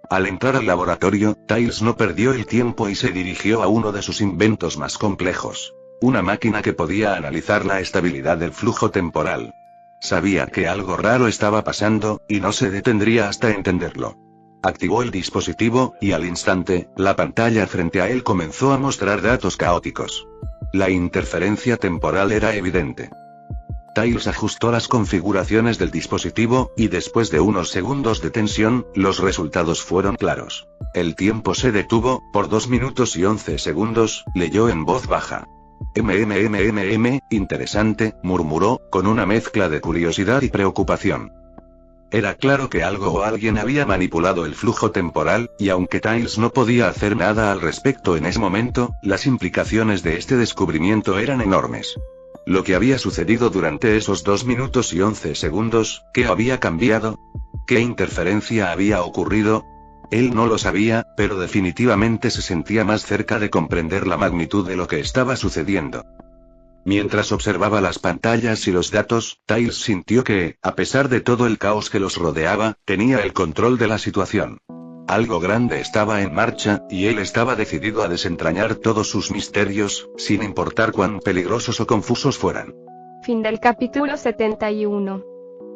Al entrar al laboratorio, Tails no perdió el tiempo y se dirigió a uno de sus inventos más complejos. Una máquina que podía analizar la estabilidad del flujo temporal. Sabía que algo raro estaba pasando, y no se detendría hasta entenderlo. Activó el dispositivo, y al instante, la pantalla frente a él comenzó a mostrar datos caóticos. La interferencia temporal era evidente. Tails ajustó las configuraciones del dispositivo, y después de unos segundos de tensión, los resultados fueron claros. El tiempo se detuvo, por 2 minutos y 11 segundos, leyó en voz baja. Interesante, murmuró, con una mezcla de curiosidad y preocupación. Era claro que algo o alguien había manipulado el flujo temporal, y aunque Tails no podía hacer nada al respecto en ese momento, las implicaciones de este descubrimiento eran enormes. Lo que había sucedido durante esos 2 minutos y 11 segundos, ¿qué había cambiado? ¿Qué interferencia había ocurrido? Él no lo sabía, pero definitivamente se sentía más cerca de comprender la magnitud de lo que estaba sucediendo. Mientras observaba las pantallas y los datos, Tails sintió que, a pesar de todo el caos que los rodeaba, tenía el control de la situación. Algo grande estaba en marcha, y él estaba decidido a desentrañar todos sus misterios, sin importar cuán peligrosos o confusos fueran. Fin del capítulo 71.